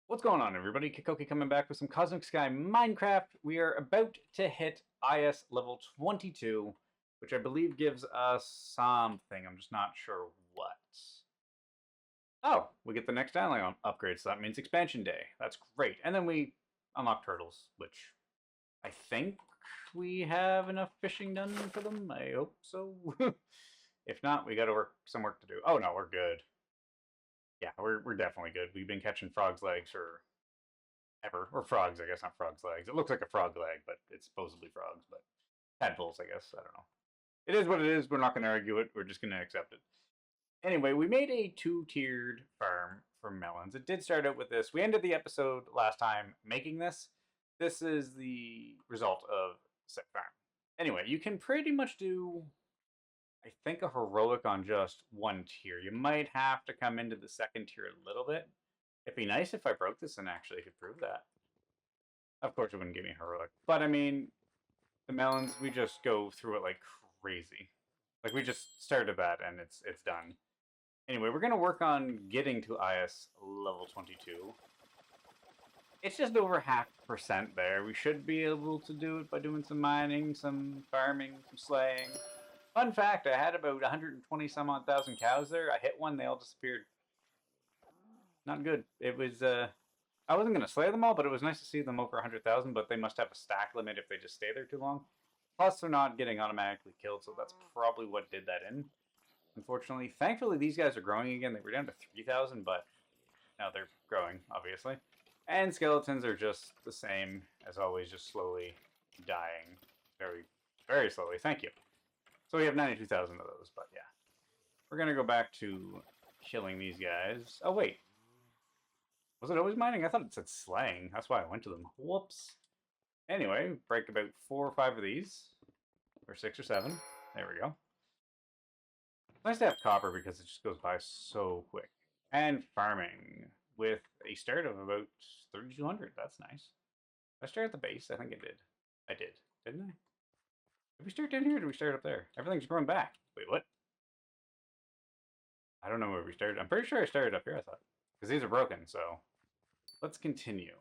What's going on, everybody? Kikoki coming back with some Cosmic Sky Minecraft. We are about to hit IS level 22, which I believe gives us something. I'm just not sure what. Oh, we get the next island upgrade, so that means expansion day. That's great. And then we unlock turtles, which I think we have enough fishing done for them. I hope so. If not, we got to some work to do. Oh no, we're good. Yeah, we're definitely good. We've been catching frogs' legs for ever. Or frogs, I guess, not frogs' legs. It looks like a frog leg, but it's supposedly frogs, but tadpoles, I guess. I don't know. It is what it is. We're not going to argue it. We're just going to accept it. Anyway, we made a two-tiered farm for melons. It did start out with this. We ended the episode last time making this. This is the result of set farm. Anyway, you can pretty much do, I think, a heroic on just one tier. You might have to come into the second tier a little bit. It'd be nice if I broke this and actually could prove that. Of course, it wouldn't give me heroic. But I mean, the melons, we just go through it like crazy. Like we just started a bat and it's done. Anyway, we're gonna work on getting to IS level 22. It's just over 0.5% there. We should be able to do it by doing some mining, some farming, some slaying. Fun fact, I had about 120 some odd thousand cows there. I hit one, they all disappeared. Not good. It was I wasn't gonna slay them all, but it was nice to see them over 100,000. But they must have a stack limit if they just stay there too long. Plus, they're not getting automatically killed, so that's probably what did that in. Unfortunately, thankfully, these guys are growing again. They were down to 3,000, but now they're growing, obviously. And skeletons are just the same as always, just slowly dying, very, very slowly. Thank you. So we have 92,000 of those, but yeah, we're gonna go back to killing these guys. Oh wait, was it always mining? I thought it said slaying. That's why I went to them. Whoops. Anyway, break about 4 or 5 of these. Or 6 or 7. There we go. It's nice to have copper because it just goes by so quick. And farming with a start of about 3,200. That's nice. Did I start at the base? I think I did. I did. Didn't I? Did we start down here or did we start up there? Everything's growing back. Wait, what? I don't know where we started. I'm pretty sure I started up here, I thought. Because these are broken, so let's continue.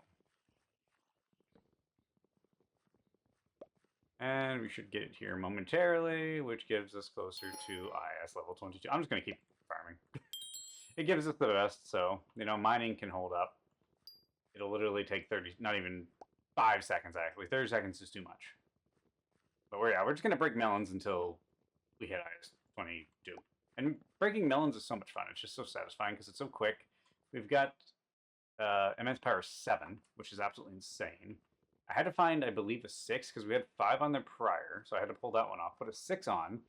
And we should get it here momentarily, which gives us closer to IS level 22. I'm just going to keep farming. It gives us the best, so, you know, mining can hold up. It'll literally take 30, not even 5 seconds, actually. 30 seconds is too much. But we're just going to break melons until we hit IS 22. And breaking melons is so much fun. It's just so satisfying because it's so quick. We've got immense power 7, which is absolutely insane. I had to find, I believe, a 6 because we had 5 on there prior, so I had to pull that one off. Put a 6 on,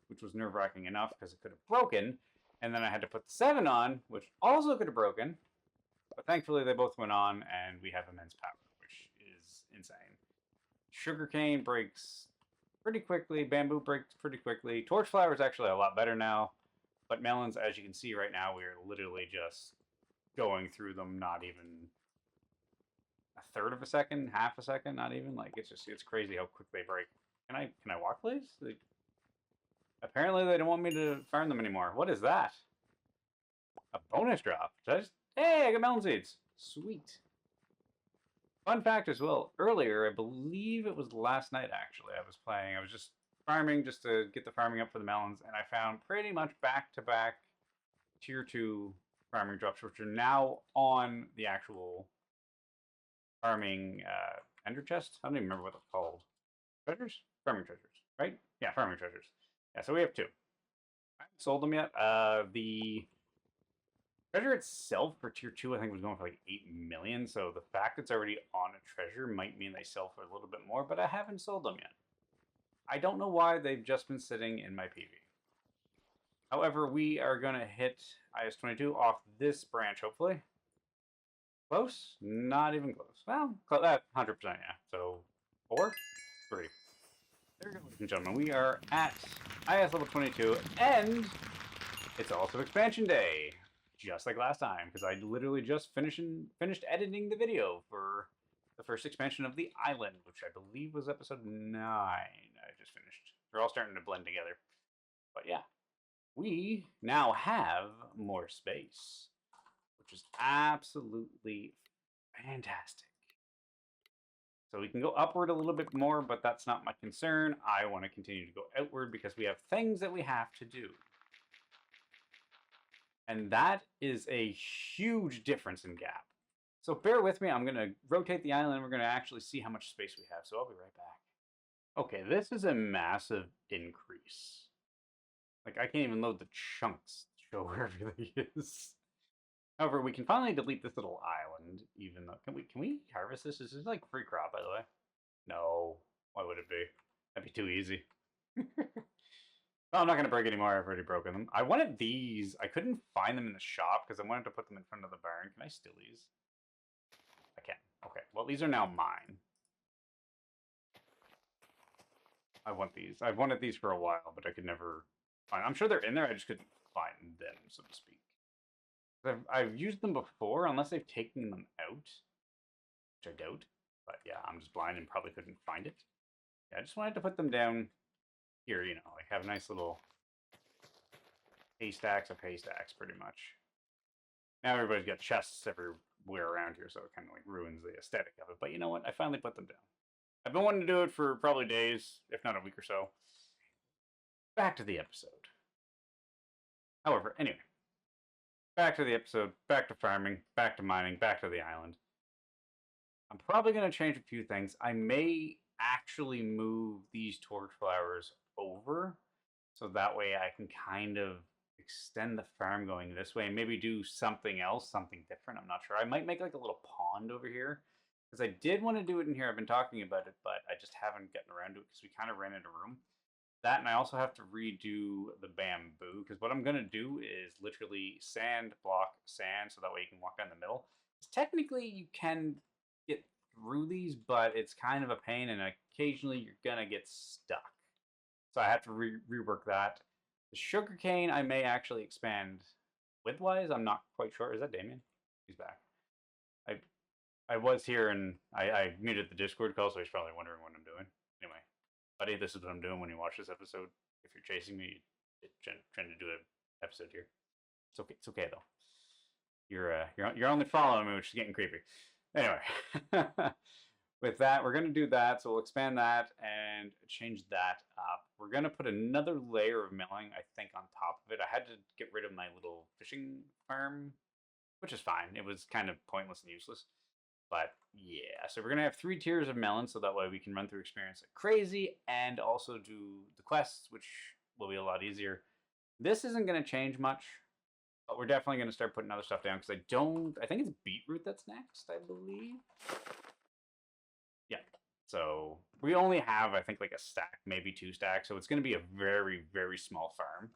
which was nerve-wracking enough because it could have broken. And then I had to put the 7 on, which also could have broken. But thankfully, they both went on, and we have immense power, which is insane. Sugarcane breaks pretty quickly. Bamboo breaks pretty quickly. Torch flower is actually a lot better now. But melons, as you can see right now, we are literally just going through them, not even a third of a second, half a second, not even. Like it's crazy how quick they break. Can I walk, please? Apparently they don't want me to farm them anymore. What is that? A bonus drop. Hey, I got melon seeds. Sweet. Fun fact as well. Earlier, I believe it was last night actually. I was playing. I was just farming just to get the farming up for the melons, and I found pretty much back-to-back tier 2 farming drops, which are now on the actual farming ender chest. I don't even remember what they're called. Treasures? Farming treasures, right? Yeah, farming treasures. Yeah, so we have 2. I haven't sold them yet. The treasure itself for tier 2, I think, was going for like 8 million. So the fact it's already on a treasure might mean they sell for a little bit more, but I haven't sold them yet. I don't know why they've just been sitting in my PV. However, we are going to hit IS-22 off this branch, hopefully. Close? Not even close. Well, 100%, yeah. So, 4? 3. There we go, ladies and gentlemen. We are at IS level 22, and it's also expansion day, just like last time, because I literally just finished editing the video for the first expansion of the island, which I believe was episode 9. I just finished. They're all starting to blend together. But yeah, we now have more space, which is absolutely Fantastic. So we can go upward a little bit more, but that's not my concern. I want to continue to go outward because we have things that we have to do. And that is a huge difference in gap. So bear with me. I'm going to rotate the island and we're going to actually see how much space we have. So I'll be right back. Okay, this is a massive increase. Like, I can't even load the chunks to show where everything is. However, we can finally delete this little island, even though... Can we harvest this? Is this like free crop, by the way? No. Why would it be? That'd be too easy. Well, I'm not going to break any more. I've already broken them. I wanted these. I couldn't find them in the shop because I wanted to put them in front of the barn. Can I steal these? I can. Okay. Well, these are now mine. I want these. I've wanted these for a while, but I could never find them. I'm sure they're in there. I just couldn't find them, so to speak. I've used them before, unless they've taken them out, which I doubt. But yeah, I'm just blind and probably couldn't find it. Yeah, I just wanted to put them down here, you know, like have a nice little haystacks of haystacks, pretty much. Now everybody's got chests everywhere around here, so it kind of like ruins the aesthetic of it. But you know what? I finally put them down. I've been wanting to do it for probably days, if not a week or so. Back to the episode. However, anyway. Back to the episode, back to farming, back to mining, back to the island. I'm probably going to change a few things. I may actually move these torch flowers over, so that way I can kind of extend the farm going this way and maybe do something else, something different. I'm not sure. I might make like a little pond over here, because I did want to do it in here. I've been talking about it, but I just haven't gotten around to it because we kind of ran out of room. That, and I also have to redo the bamboo, because what I'm going to do is literally sand, block, sand, so that way you can walk down the middle. Technically, you can get through these, but it's kind of a pain, and occasionally you're going to get stuck. So I have to rework that. The sugarcane, I may actually expand widthwise. I'm not quite sure. Is that Damien? He's back. I was here, and I muted the Discord call, so he's probably wondering what I'm doing. Anyway. Buddy, this is what I'm doing when you watch this episode. If you're chasing me, trying to do an episode here. It's okay. It's okay though. You're only following me, which is getting creepy. Anyway, with that, we're gonna do that. So we'll expand that and change that up. We're gonna put another layer of milling, I think, on top of it. I had to get rid of my little fishing farm, which is fine. It was kind of pointless and useless. But yeah, so we're going to have 3 tiers of melons, so that way we can run through experience like crazy and also do the quests, which will be a lot easier. This isn't going to change much, but we're definitely going to start putting other stuff down because I think it's beetroot that's next, I believe. Yeah, so we only have, I think, like a stack, maybe 2 stacks, so it's going to be a very, very small farm.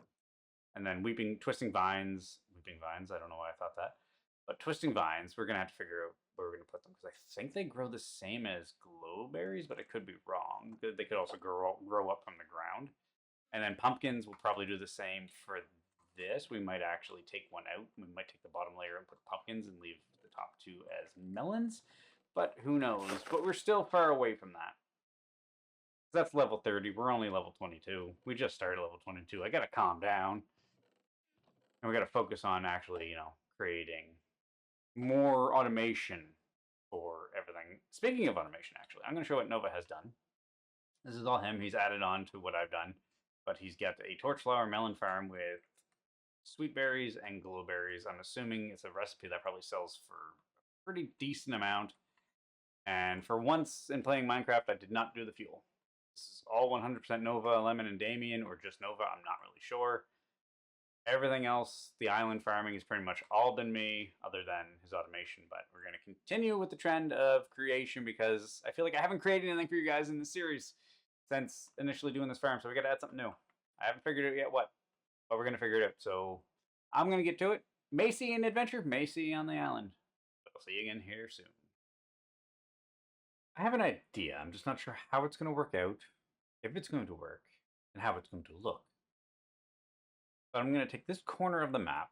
And then twisting vines, I don't know why I thought that. But twisting vines, we're going to have to figure out where we're going to put them, because I think they grow the same as glowberries, but I could be wrong. They could also grow up from the ground. And then pumpkins will probably do the same for this. We might actually take one out. We might take the bottom layer and put pumpkins and leave the top 2 as melons. But who knows? But we're still far away from that. That's level 30. We're only level 22. We just started level 22. I got to calm down. And we got to focus on actually, creating more automation for everything. Speaking of automation, actually, I'm going to show what Nova has done. This is all him. He's added on to what I've done. But he's got a torchflower melon farm with sweet berries and glowberries. I'm assuming it's a recipe that probably sells for a pretty decent amount. And for once in playing Minecraft, I did not do the fuel. This is all 100% Nova, Lemon, and Damien, or just Nova. I'm not really sure. Everything else, the island farming, has pretty much all been me, other than his automation. But we're going to continue with the trend of creation, because I feel like I haven't created anything for you guys in this series since initially doing this farm. So we got to add something new. I haven't figured it out yet what, but we're going to figure it out. So I'm going to get to it. May see an adventure, may see on the island. But I'll see you again here soon. I have an idea. I'm just not sure how it's going to work out, if it's going to work, and how it's going to look. But I'm going to take this corner of the map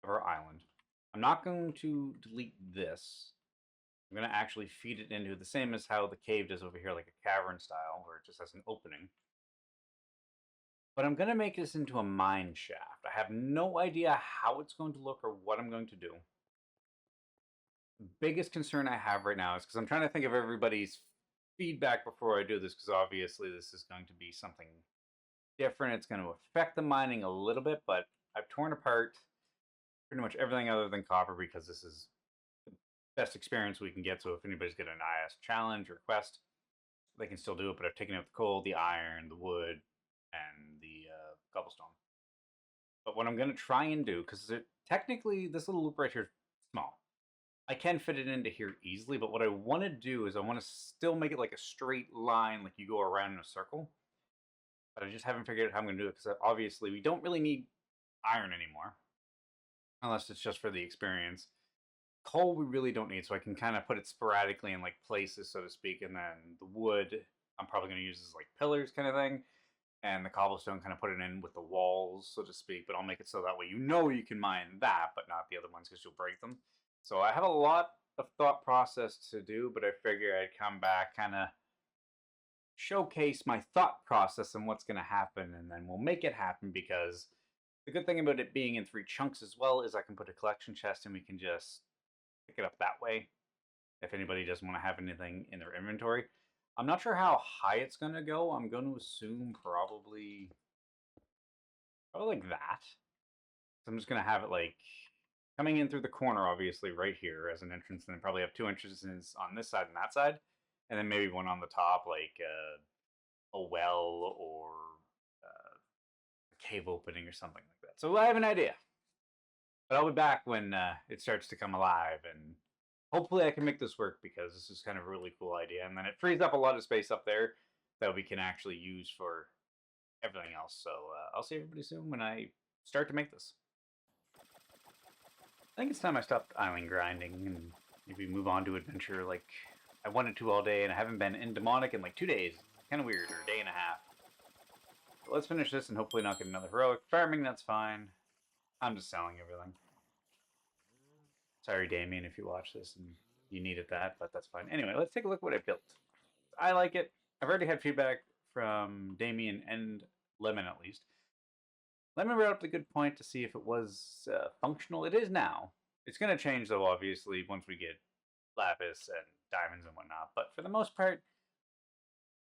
of our island. I'm not going to delete this. I'm going to actually feed it into the same as how the cave does over here, like a cavern style, where it just has an opening. But I'm going to make this into a mine shaft. I have no idea how it's going to look or what I'm going to do. biggest concern I have right now is because I'm trying to think of everybody's feedback before I do this, because obviously this is going to be something different. It's going to affect the mining a little bit, but I've torn apart pretty much everything other than copper because this is the best experience we can get. So if anybody's got an IS challenge or quest, they can still do it. But I've taken out the coal, the iron, the wood, and the cobblestone. But what I'm going to try and do, because technically this little loop right here is small, I can fit it into here easily, but what I want to do is I want to still make it like a straight line, like you go around in a circle. But I just haven't figured out how I'm going to do it, because obviously we don't really need iron anymore, unless it's just for the experience. Coal we really don't need, so I can kind of put it sporadically in like places, so to speak, and then the wood I'm probably going to use as like pillars kind of thing, and the cobblestone kind of put it in with the walls, so to speak, but I'll make it so that way you can mine that, but not the other ones because you'll break them. So I have a lot of thought process to do, but I figure I'd come back, kind of showcase my thought process and what's going to happen, and then we'll make it happen, because the good thing about it being in 3 chunks as well is I can put a collection chest and we can just pick it up that way if anybody doesn't want to have anything in their inventory. I'm not sure how high it's going to go. I'm going to assume probably like that. So I'm just going to have it like coming in through the corner, obviously, right here as an entrance, and then probably have 2 entrances on this side and that side, and then maybe one on the top, like a well or a cave opening or something like that. So I have an idea, but I'll be back when it starts to come alive, and hopefully I can make this work, because this is kind of a really cool idea, and then it frees up a lot of space up there that we can actually use for everything else. So I'll see everybody soon when I start to make this. I think it's time I stopped island grinding and maybe move on to adventure like I wanted to all day, and I haven't been in demonic in like 2 days. Kind of weird, or a day and a half. But let's finish this and hopefully not get another heroic. Farming, that's fine. I'm just selling everything. Sorry, Damien, if you watch this and you needed that, but that's fine. Anyway, let's take a look at what I built. I like it. I've already had feedback from Damien and Lemon, at least. Lemon brought up the good point to see if it was functional. It is now. It's going to change, though, obviously, once we get lapis and diamonds and whatnot. But for the most part,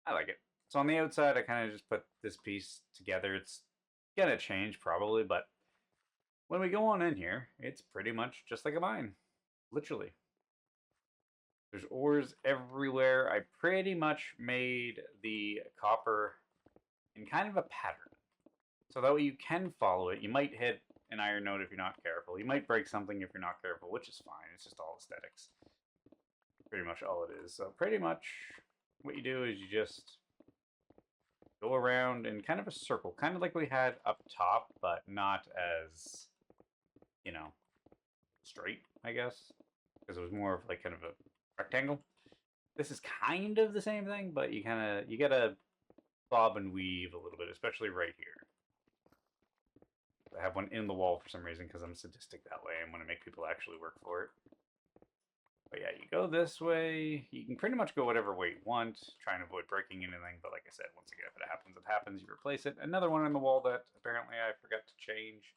I like it. So on the outside, I kind of just put this piece together. It's going to change, probably, but when we go on in here, it's pretty much just like a mine. Literally. There's ores everywhere. I pretty much made the copper in kind of a pattern, so that way you can follow it. You might hit an iron node if you're not careful. You might break something if you're not careful, which is fine. It's just all aesthetics. Pretty much all it is. So pretty much what you do is you just go around in kind of a circle, kind of like we had up top, but not as, you know, straight, I guess, because it was more of like kind of a rectangle. This is kind of the same thing, but you gotta bob and weave a little bit, especially right here. I have one in the wall for some reason because I'm sadistic that way. I want to make people actually work for it. But yeah, you go this way. You can pretty much go whatever way you want, try and avoid breaking anything. But like I said, once again, if it happens, it happens. You replace it. Another one on the wall that apparently I forgot to change,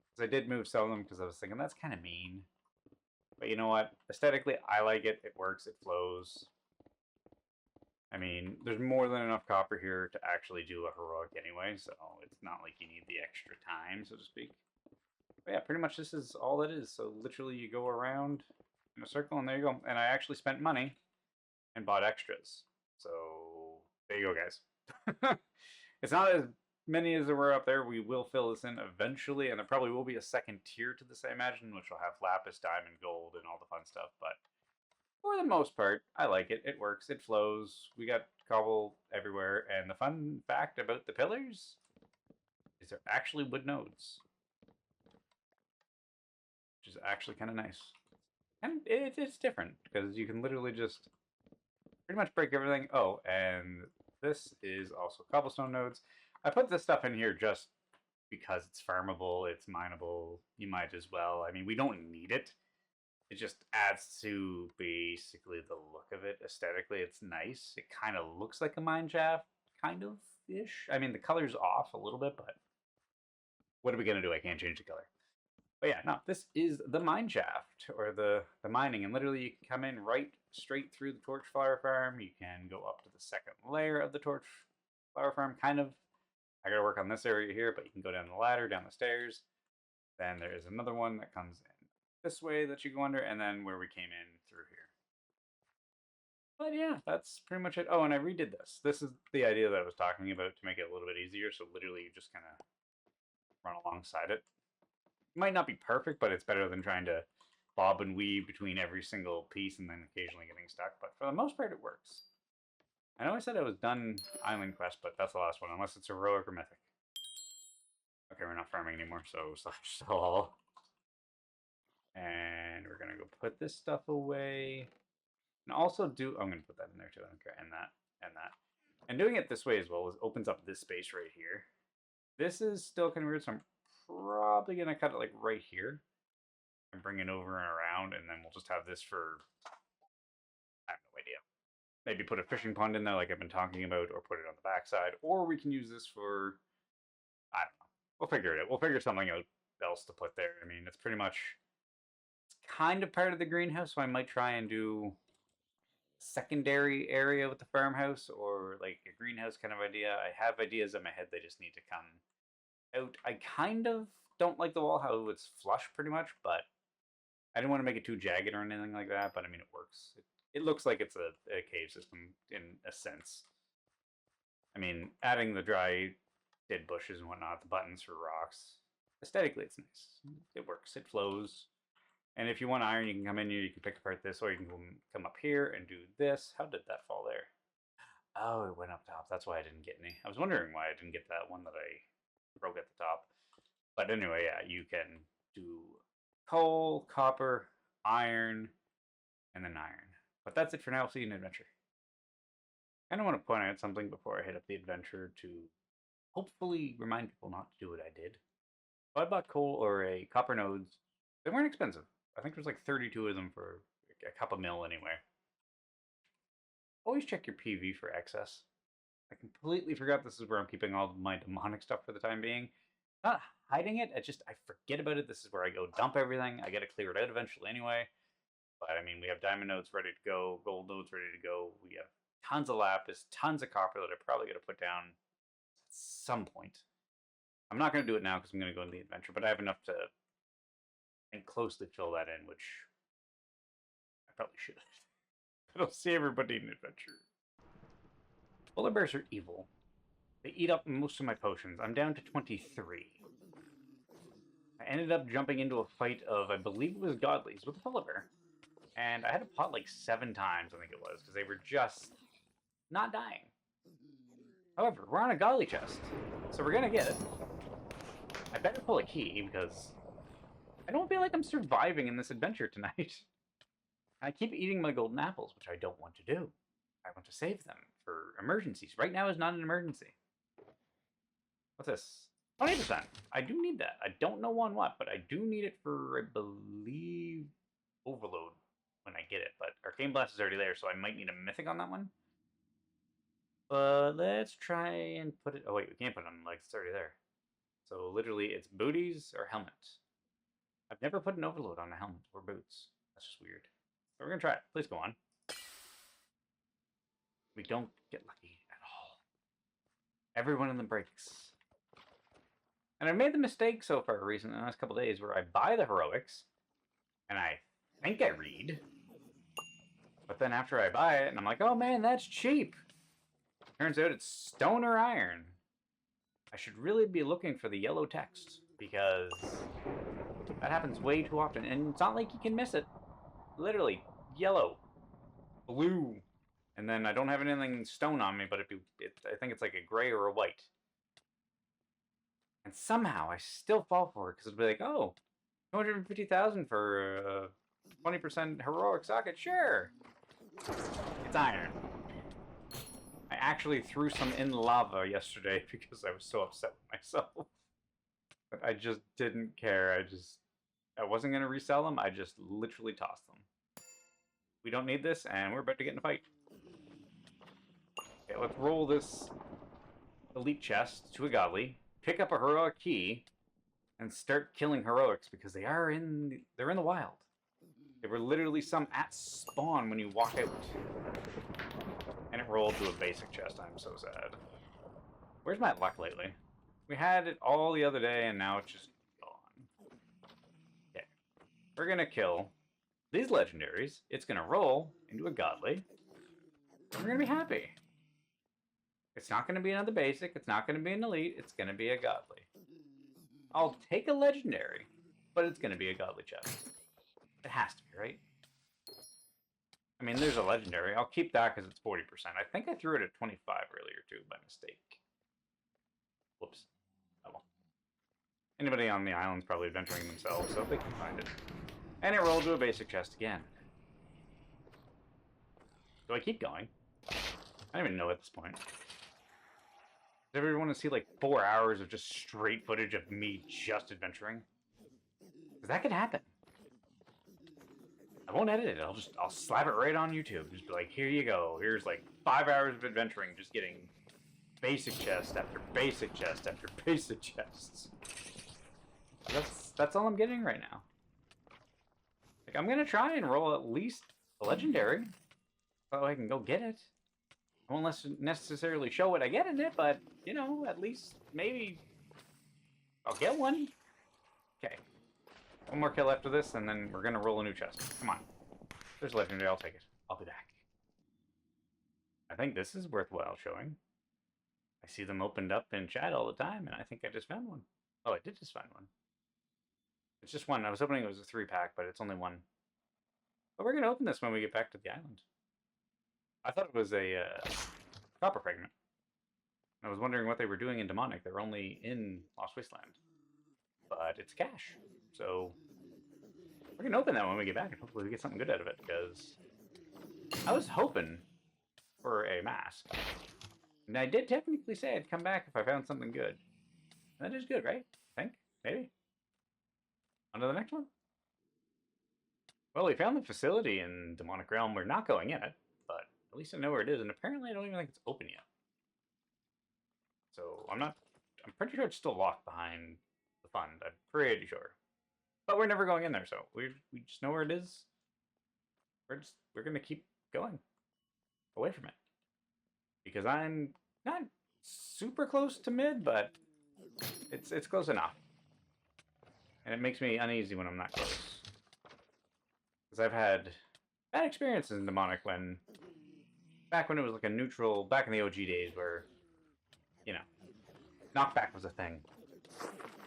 because I did move some of them because I was thinking that's kind of mean. But you know what? Aesthetically, I like it. It works. It flows. I mean, there's more than enough copper here to actually do a heroic anyway, so it's not like you need the extra time, so to speak. But yeah, pretty much this is all it is. So literally you go around in a circle, and there you go. And I actually spent money and bought extras. So there you go, guys. It's not as many as there were up there. We will fill this in eventually, and there probably will be a second tier to this, I imagine, which will have lapis, diamond, gold, and all the fun stuff. But for the most part, I like it. It works. It flows. We got cobble everywhere. And the fun fact about the pillars is they're actually wood nodes, which is actually kind of nice. And it's different because you can literally just pretty much break everything. Oh, and this is also cobblestone nodes. I put this stuff in here just because it's farmable, it's mineable. You might as well. I mean, we don't need it. It just adds to basically the look of it. Aesthetically, it's nice. It kind of looks like a mine shaft, kind of ish. I mean, the color's off a little bit, but what are we gonna do? I can't change the color. But yeah, no, this is the mine shaft, or the mining, and literally you can come in right straight through the torch flower farm. You can go up to the second layer of the torch flower farm, kind of. I gotta work on this area here, but you can go down the ladder, down the stairs. Then there is another one that comes in this way that you go under, and then where we came in through here. But yeah, that's pretty much it. Oh, and I redid this. This is the idea that I was talking about to make it a little bit easier. So literally you just kind of run alongside it. Might not be perfect, but it's better than trying to bob and weave between every single piece and then occasionally getting stuck. But for the most part, it works. I know I said I was done Island Quest, but that's the last one, unless it's heroic or mythic. Okay, we're not farming anymore, so slash all. And we're gonna go put this stuff away. And also I'm gonna put that in there too. Okay, and that, and that. And doing it this way as well opens up this space right here. This is still kind of weird, so I'm probably gonna cut it like right here and bring it over and around, and then we'll just have this for, I have no idea. Maybe put a fishing pond in there like I've been talking about, or put it on the backside, or we can use this for, I don't know. We'll figure it out. We'll figure something out else to put there. I mean, it's pretty much, it's kind of part of the greenhouse, so I might try and do secondary area with the farmhouse, or like a greenhouse kind of idea. I have ideas in my head, they just need to come out. I kind of don't like the wall, how it's flush pretty much, but I didn't want to make it too jagged or anything like that, but I mean, it works. It looks like it's a cave system in a sense. I mean, adding the dry dead bushes and whatnot, the buttons for rocks, aesthetically it's nice. It works, it flows. And if you want iron, you can come in here, you can pick apart this, or you can come up here and do this. How did that fall there? Oh, it went up top. That's why I didn't get any. I was wondering why I didn't get that one that I broke at the top. But anyway, yeah, you can do coal, copper, iron, and then iron. But that's it for now. See you in adventure. I kind of want to point out something before I hit up the adventure to hopefully remind people not to do what I did. So I bought coal or a copper nodes. They weren't expensive. I think there's like 32 of them for a cup of mill anyway. Always check your PV for excess. I completely forgot this is where I'm keeping all my demonic stuff for the time being. Not hiding it, I forget about it. This is where I go dump everything. I gotta clear it out eventually anyway. But I mean, we have diamond nodes ready to go, gold nodes ready to go. We have tons of lapis, tons of copper that I probably gotta put down at some point. I'm not gonna do it now because I'm gonna go in the adventure, but I have enough to and closely fill that in, which I probably should. I don't see everybody in adventure. Polar bears are evil. They eat up most of my potions. I'm down to 23. I ended up jumping into a fight of, I believe it was godlies, with a polar bear. And I had to pot like 7 times, I think it was, because they were just not dying. However, we're on a godly chest, so we're gonna get it. I better pull a key, because I don't feel like I'm surviving in this adventure tonight. I keep eating my golden apples, which I don't want to do. I want to save them for emergencies. Right now is not an emergency. What's this? 20%. I do need that. I don't know on what, but I do need it for, I believe, Overload when I get it. But Arcane Blast is already there, so I might need a Mythic on that one. But let's try and put it... Oh, wait, we can't put it on legs. It's already there. So literally, it's booties or helmet. I've never put an Overload on a helmet or boots. That's just weird. So we're going to try it. Please go on. We don't get lucky at all. Everyone in the breaks. And I've made the mistake so far recently in the last couple days where I buy the heroics, and I think I read, but then after I buy it, and I'm like, oh man, that's cheap. Turns out it's stone or iron. I should really be looking for the yellow text, because that happens way too often, and it's not like you can miss it. Literally, yellow, blue, and then I don't have anything stone on me, but I think it's like a gray or a white. And somehow I still fall for it because it'll be like, oh, 250,000 for 20% heroic socket. Sure. It's iron. I actually threw some in lava yesterday because I was so upset with myself. But I just didn't care. I wasn't going to resell them. I just literally tossed them. We don't need this, and we're about to get in a fight. Okay, let's roll this elite chest to a godly. Pick up a heroic key, and start killing heroics because they're in the wild. There were literally some at spawn when you walk out. And it rolled to a basic chest. I'm so sad. Where's my luck lately? We had it all the other day and now it's just gone. Okay. We're gonna kill these legendaries. It's gonna roll into a godly. And we're gonna be happy. It's not gonna be another basic. It's not gonna be an elite. It's gonna be a godly. I'll take a legendary, but it's gonna be a godly chest. It has to be, right? I mean, there's a legendary. I'll keep that because it's 40%. I think I threw it at 25 earlier, too, by mistake. Whoops. Oh well. Anybody on the island's probably adventuring themselves, so they can find it. And it rolled to a basic chest again. Do I keep going? I don't even know at this point. Does everyone want to see, like, 4 hours of just straight footage of me just adventuring? Because that could happen. I won't edit it. I'll slap it right on YouTube. Just be like, here you go. Here's like 5 hours of adventuring, just getting basic chest after basic chest after basic chests. That's all I'm getting right now. Like, I'm gonna try and roll at least a legendary, so I can go get it. I won't necessarily show what I get in it, but you know, at least maybe I'll get one. Okay. One more kill after this, and then we're gonna roll a new chest. Come on. There's a legendary, I'll take it. I'll be back. I think this is worthwhile showing. I see them opened up in chat all the time, and I think I just found one. Oh, I did just find one. It's just one. I was hoping it was a 3-pack, but it's only one. But we're gonna open this when we get back to the island. I thought it was a copper fragment. I was wondering what they were doing in Demonic. They're only in Lost Wasteland. But it's cash. So we're going to open that when we get back and hopefully we get something good out of it, because I was hoping for a mask. And I did technically say I'd come back if I found something good. And that is good, right? I think? Maybe? On to the next one? Well, we found the facility in Demonic Realm. We're not going in it, but at least I know where it is. And apparently I don't even think it's open yet. So I'm pretty sure it's still locked behind the fund. I'm pretty sure. But we're never going in there, so we just know where it is. We're gonna keep going away from it. Because I'm not super close to mid, but it's close enough. And it makes me uneasy when I'm not close. Because I've had bad experiences in Demonic back when it was like a neutral, back in the OG days where, you know, knockback was a thing.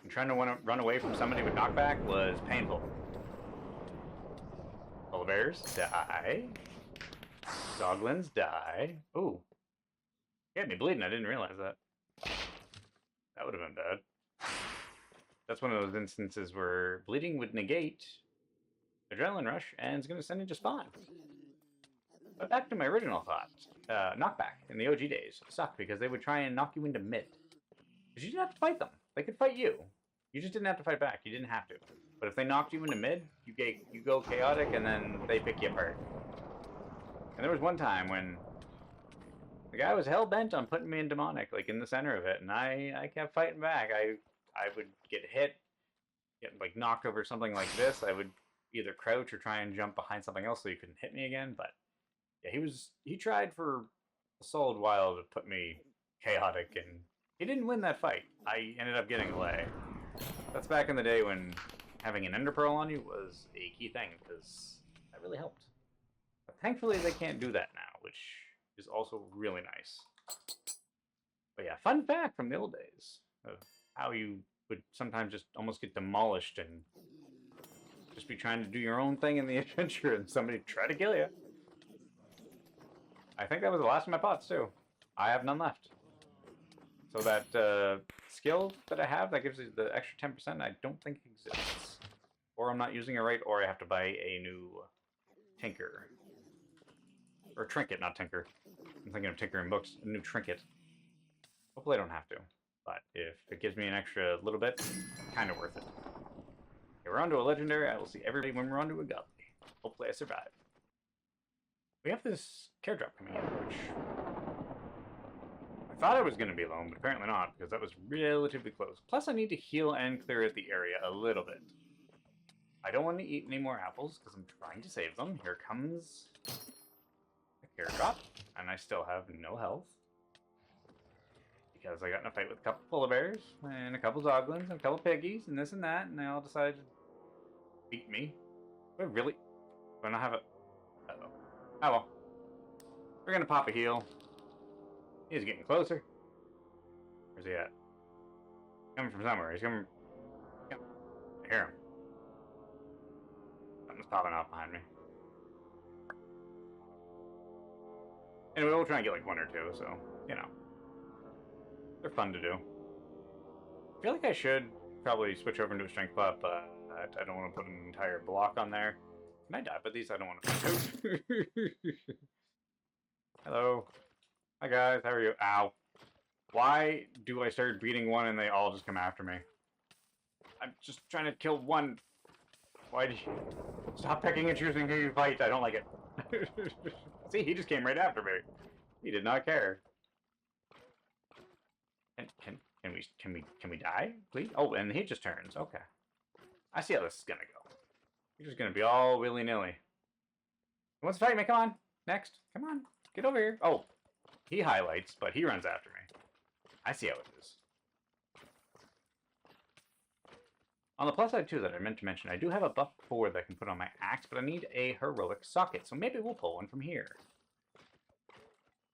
And trying to run away from somebody with knockback was painful. Polar bears, die. Zoglins, die. Ooh. You had me bleeding, I didn't realize that. That would have been bad. That's one of those instances where bleeding would negate adrenaline rush and is going to send you to spawn. But back to my original thought. Knockback in the OG days sucked because they would try and knock you into mid. Because you didn't have to fight them. They could fight you. You just didn't have to fight back. You didn't have to. But if they knocked you into mid, you go chaotic and then they pick you apart. And there was one time when the guy was hell-bent on putting me in Demonic, like in the center of it, and I kept fighting back. I would get hit, get like knocked over something like this. I would either crouch or try and jump behind something else so he couldn't hit me again. But yeah, he tried for a solid while to put me chaotic, and he didn't win that fight. I ended up getting away. That's back in the day when having an Ender Pearl on you was a key thing, because that really helped. But thankfully they can't do that now, which is also really nice. But yeah, fun fact from the old days of how you would sometimes just almost get demolished and just be trying to do your own thing in the adventure and somebody try to kill you. I think that was the last of my pots too. I have none left. So that skill that I have that gives you the extra 10%, I don't think exists. Or I'm not using it right, or I have to buy a new tinker. Or trinket, not tinker. I'm thinking of tinker in books. A new trinket. Hopefully I don't have to. But if it gives me an extra little bit, kind of worth it. Okay, we're on to a legendary. I will see everybody when we're on to a godly. Hopefully I survive. We have this care drop coming in, which I thought I was going to be alone, but apparently not, because that was relatively close. Plus, I need to heal and clear out the area a little bit. I don't want to eat any more apples, because I'm trying to save them. Here comes a carrot drop, and I still have no health. Because I got in a fight with a couple polar bears, and a couple zoglins, and a couple piggies, and this and that, and they all decided to beat me. Do I really? Do I not have a... Uh-oh. Oh well. We're gonna pop a heal. He's getting closer. Where's he at? Coming from somewhere. He's coming... Yeah. I hear him. Something's popping off behind me. Anyway, we'll try and get like one or two, so, you know. They're fun to do. I feel like I should probably switch over into a strength buff, but I don't want to put an entire block on there. Can I dive with these? I don't want to. Hello. Hi guys, how are you? Ow. Why do I start beating one and they all just come after me? I'm just trying to kill one. Why do you... Stop picking and choosing who you fight. I don't like it. See, he just came right after me. He did not care. Can we die, please? Oh, and he just turns. Okay. I see how this is gonna go. You're just gonna be all willy-nilly. Who wants to fight me? Come on. Next. Come on. Get over here. Oh. He highlights, but he runs after me. I see how it is. On the plus side, too, that I meant to mention, I do have a buff 4 that I can put on my axe, but I need a heroic socket, so maybe we'll pull one from here.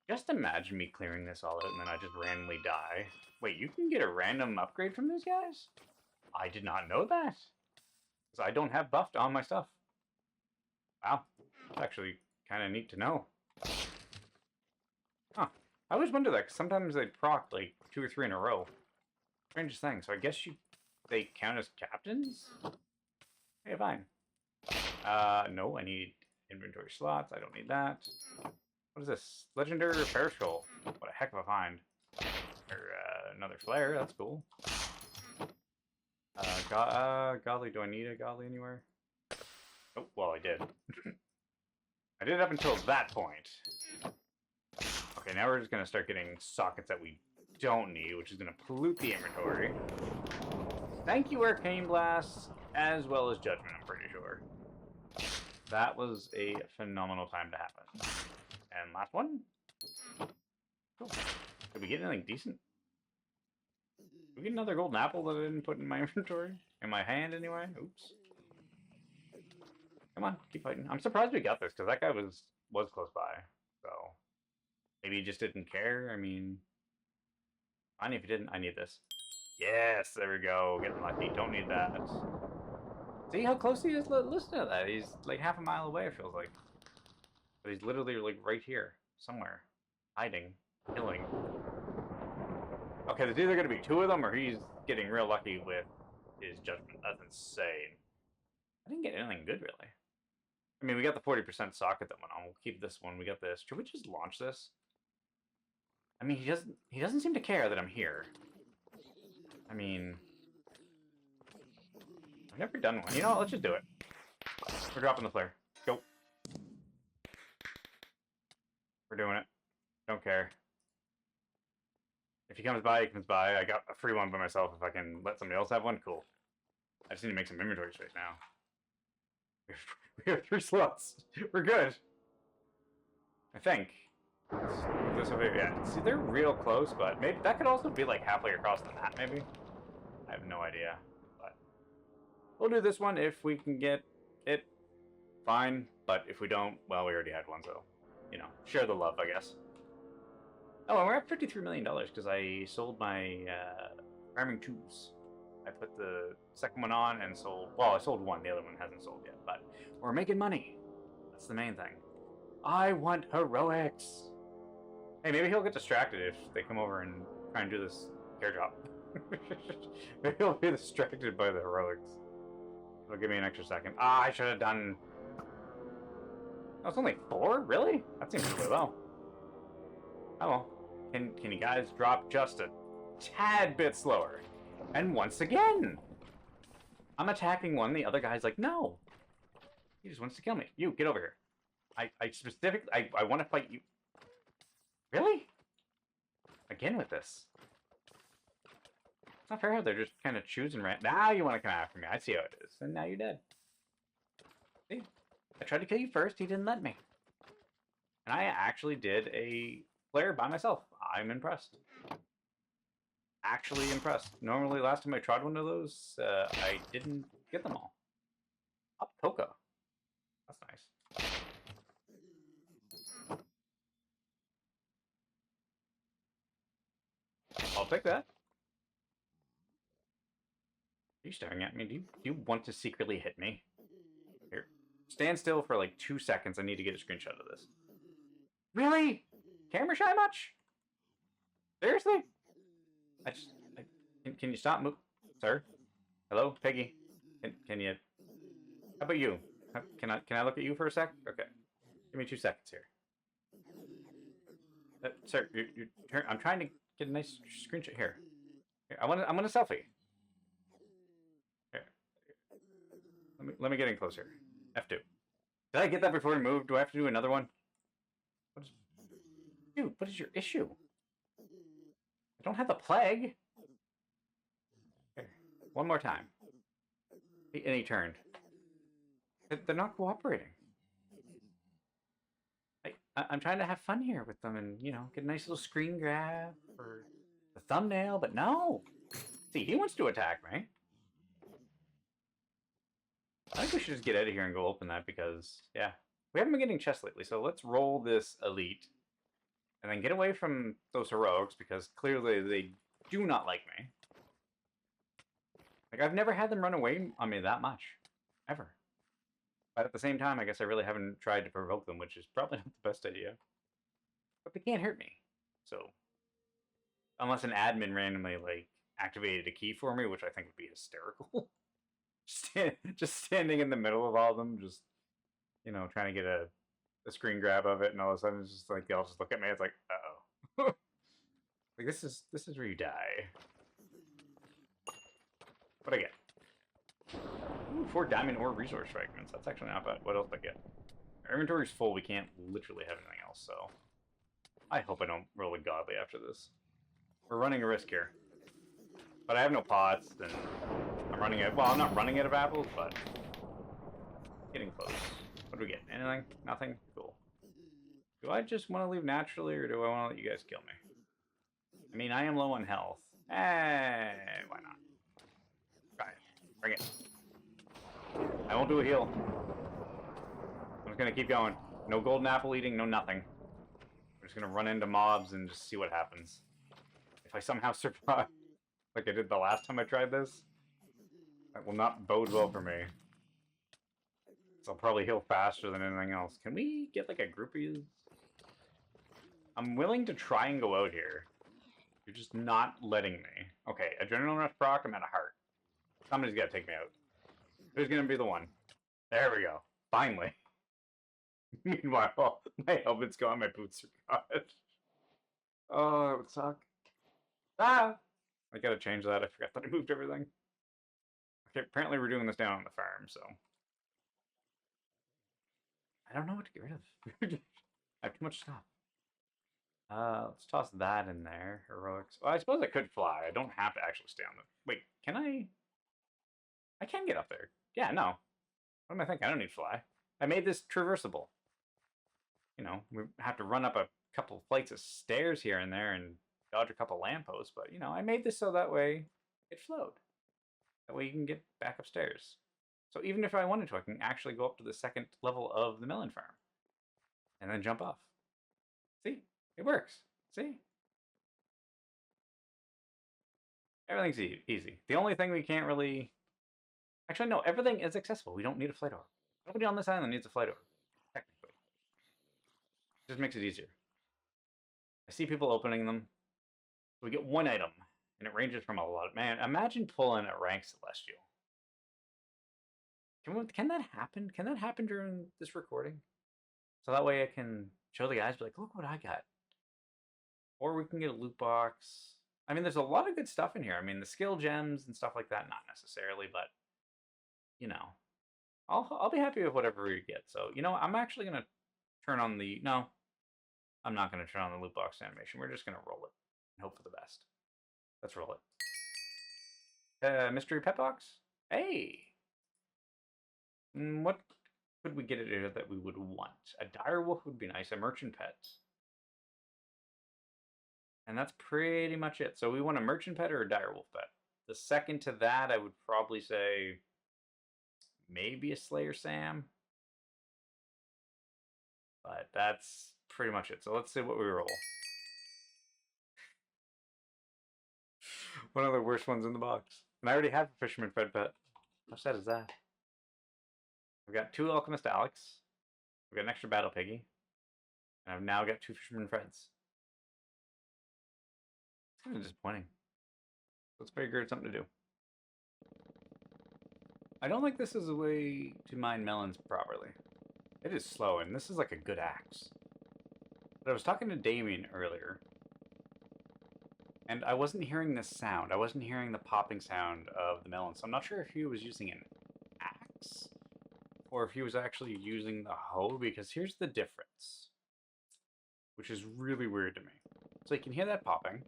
Just imagine me clearing this all out and then I just randomly die. Wait, you can get a random upgrade from these guys? I did not know that. Because I don't have buffed on my stuff. Wow. That's actually kind of neat to know. Huh. I always wonder that, because sometimes they proc like 2 or 3 in a row. Strangest thing. So I guess they count as captains? Okay, fine. No, I need inventory slots. I don't need that. What is this? Legendary Repair Skull. What a heck of a find. Or, another flare. That's cool. Godly. Do I need a Godly anywhere? Oh, well, I did. I did up until that point. Okay, now we're just going to start getting sockets that we don't need, which is going to pollute the inventory. Thank you, Arcane Blast, as well as Judgment, I'm pretty sure. That was a phenomenal time to happen. And last one. Cool. Did we get anything decent? Did we get another golden apple that I didn't put in my inventory? In my hand, anyway? Oops. Come on, keep fighting. I'm surprised we got this, because that guy was close by. So, maybe he just didn't care. I mean, fine if he didn't. I need this. Yes, there we go. Getting lucky. Don't need that. See how close he is? Listen to that. He's like half a mile away, it feels like. But he's literally like right here, somewhere. Hiding. Killing. Okay, there's either going to be 2 of them, or he's getting real lucky with his judgment. That's insane. I didn't get anything good, really. I mean, we got the 40% socket that went on. We'll keep this one. We got this. Should we just launch this? I mean, he doesn't seem to care that I'm here. I mean, I've never done one. You know what? Let's just do it. We're dropping the flare. Go. We're doing it. Don't care. If he comes by, he comes by. I got a free one by myself. If I can let somebody else have one, cool. I just need to make some inventory space now. We have 3 slots. We're good. I think. This over here. Yeah. See, they're real close, but maybe that could also be like halfway across the map, maybe. I have no idea. But we'll do this one if we can get it. Fine. But if we don't, well, we already had one, so, you know, share the love, I guess. Oh, and we're at $53 million because I sold my farming tubes. I put the second one on and sold... Well, I sold one. The other one hasn't sold yet. But we're making money. That's the main thing. I want heroics. Hey, maybe he'll get distracted if they come over and try and do this air drop. Maybe he'll be distracted by the heroics. It'll give me an extra second. Ah, I should have done... Oh, it's only 4? Really? That seems really low. Oh well. Can you guys drop just a tad bit slower? And once again! I'm attacking one, the other guy's like, no! He just wants to kill me. You, get over here. I specifically, I want to fight you. Really? again with this. It's not fair how they're just kind of choosing right now. You want to come after me. I see how it is. And now you're dead. See? I tried to kill you first. He didn't let me. And I actually did a flare by myself. I'm impressed. Actually impressed. Normally, last time I tried one of those, I didn't get them all. Up Toka. That's nice. I'll take that. Are you staring at me? Do you want to secretly hit me? Here. Stand still for like 2 seconds. I need to get a screenshot of this. Really? Camera shy much? Seriously? Can you stop moving? Sir? Hello? Peggy? Can you... How about you? Can I look at you for a sec? Okay. Give me 2 seconds here. Sir, I'm trying to get a nice screenshot here. Here, I want a selfie. Here. Let me get in closer. F2. Did I get that before we moved? Do I have to do another one? Dude, what is your issue? I don't have the plague. Here, one more time. And he turned. They're not cooperating. I'm trying to have fun here with them and, you know, get a nice little screen grab for the thumbnail, but no. See, he wants to attack me. I think we should just get out of here and go open that because, yeah, we haven't been getting chests lately. So let's roll this elite and then get away from those heroics because clearly they do not like me. Like, I've never had them run away on me that much. Ever. But at the same time, I guess I really haven't tried to provoke them, which is probably not the best idea. But they can't hurt me. So, unless an admin randomly, like, activated a key for me, which I think would be hysterical. Just standing in the middle of all of them, just, you know, trying to get a screen grab of it, and all of a sudden it's just like, they'll just look at me, it's like, uh-oh. Like, this is where you die. What'd I get? Ooh, 4 diamond ore resource fragments. That's actually not bad. What else did I get? Our inventory's full. We can't literally have anything else, so... I hope I don't roll a godly after this. We're running a risk here. But I have no pots, and I'm running out... Well, I'm not running out of apples, but... Getting close. What do we get? Anything? Nothing? Cool. Do I just want to leave naturally, or do I want to let you guys kill me? I mean, I am low on health. Hey, why not? Try it. Bring it. I won't do a heal. I'm just gonna keep going. No golden apple eating, no nothing. I'm just gonna run into mobs and just see what happens. If I somehow survive, like I did the last time I tried this, that will not bode well for me. So I'll probably heal faster than anything else. Can we get like a group of these? I'm willing to try and go out here. You're just not letting me. Okay, adrenaline rush proc, I'm at a heart. Somebody's gotta take me out. Who's gonna be the one? There we go. Finally. Meanwhile, my helmet's gone, my boots are gone. Oh, that would suck. Ah! I gotta change that. I forgot that I moved everything. Okay, apparently we're doing this down on the farm, so. I don't know what to get rid of. I have too much stuff. Let's toss that in there. Heroics. Well, I suppose I could fly. I don't have to actually stay on the... Wait, can I... I can get up there. Yeah, no. What am I thinking? I don't need fly. I made this traversable. You know, we have to run up a couple flights of stairs here and there and dodge a couple lampposts, but, you know, I made this so that way it flowed. That way you can get back upstairs. So even if I wanted to, I can actually go up to the 2nd level of the melon farm. And then jump off. See? It works. See? Everything's easy. The only thing we can't really... Actually, no, everything is accessible. We don't need a flight orb. Nobody on this island needs a flight orb, technically. It just makes it easier. I see people opening them. We get 1 item, and it ranges from a lot. Man, imagine pulling a rank celestial. Can that happen? Can that happen during this recording? So that way I can show the guys, be like, look what I got. Or we can get a loot box. I mean, there's a lot of good stuff in here. I mean, the skill gems and stuff like that, not necessarily, but, you know, I'll be happy with whatever we get. So, you know, I'm actually going to turn on the... No, I'm not going to turn on the loot box animation. We're just going to roll it. and hope for the best. Let's roll it. Mystery pet box? Hey! What could we get it here that we would want? A dire wolf would be nice. A merchant pet. And that's pretty much it. So we want a merchant pet or a dire wolf pet. The second to that, I would probably say maybe a Slayer Sam. But that's pretty much it. So let's see what we roll. One of the worst ones in the box. And I already have a Fisherman Fred pet. How sad is that? I've got 2 Alchemist Alex. I've got an extra Battle Piggy. And I've now got 2 Fisherman Freds. It's kind of disappointing. Let's figure out something to do. I don't think this is a way to mine melons properly. It is slow, and this is like a good axe. But I was talking to Damien earlier, and I wasn't hearing this sound. I wasn't hearing the popping sound of the melon, so I'm not sure if he was using an axe or if he was actually using the hoe, because here's the difference, which is really weird to me. So you can hear that popping,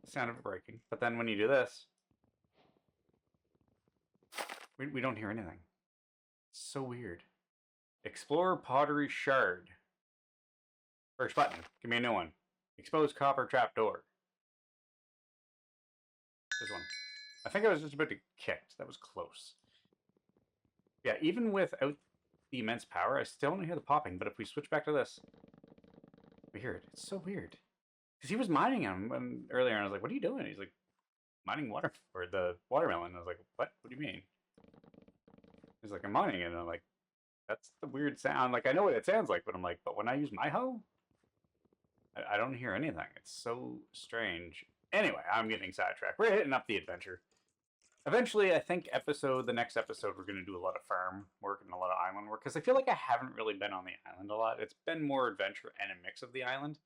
the sound of it breaking, but then when you do this, we don't hear anything. It's so weird. Explore pottery shard. First button. Give me a new one. Exposed copper trapdoor. This one. I think I was just about to kick. That was close. Yeah, even without the immense power, I still don't hear the popping. But if we switch back to this, we hear it. It's so weird. Because he was mining him earlier, and I was like, what are you doing? He's like, mining water for the watermelon. I was like, what? What do you mean? He's like, I'm mining it. And I'm like, that's the weird sound. Like, I know what it sounds like, but I'm like, but when I use my hoe, I don't hear anything. It's so strange. Anyway, I'm getting sidetracked. We're hitting up the adventure. Eventually, I think the next episode, we're going to do a lot of farm work and a lot of island work, because I feel like I haven't really been on the island a lot. It's been more adventure and a mix of the island.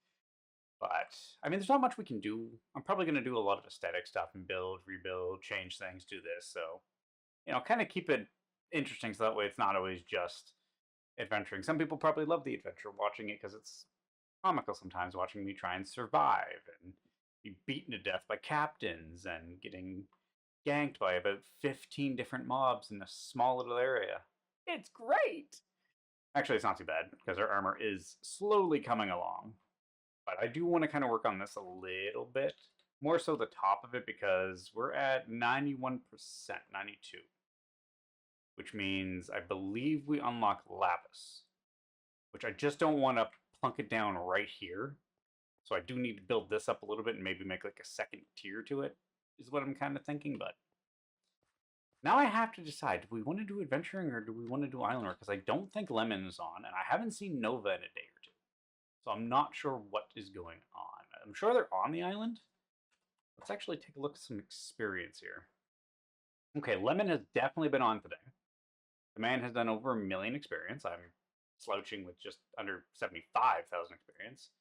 But, I mean, there's not much we can do. I'm probably going to do a lot of aesthetic stuff and build, rebuild, change things, do this. So, you know, kind of keep it interesting so that way it's not always just adventuring. Some people probably love the adventure, watching it because it's comical sometimes, watching me try and survive and be beaten to death by captains and getting ganked by about 15 different mobs in a small little area. It's great! Actually, it's not too bad, because our armor is slowly coming along. But I do want to kind of work on this a little bit. More so the top of it, because we're at 91%, 92. Which means I believe we unlock Lapis. Which I just don't want to plunk it down right here. So I do need to build this up a little bit and maybe make like a second tier to it, is what I'm kind of thinking. But now I have to decide, do we want to do adventuring or do we want to do island work? Because I don't think Lemon is on, and I haven't seen Nova in a day or two. So I'm not sure what is going on. I'm sure they're on the island. Let's actually take a look at some experience here. Okay, Lemon has definitely been on today. The man has done over 1 million experience. I'm slouching with just under 75,000 experience.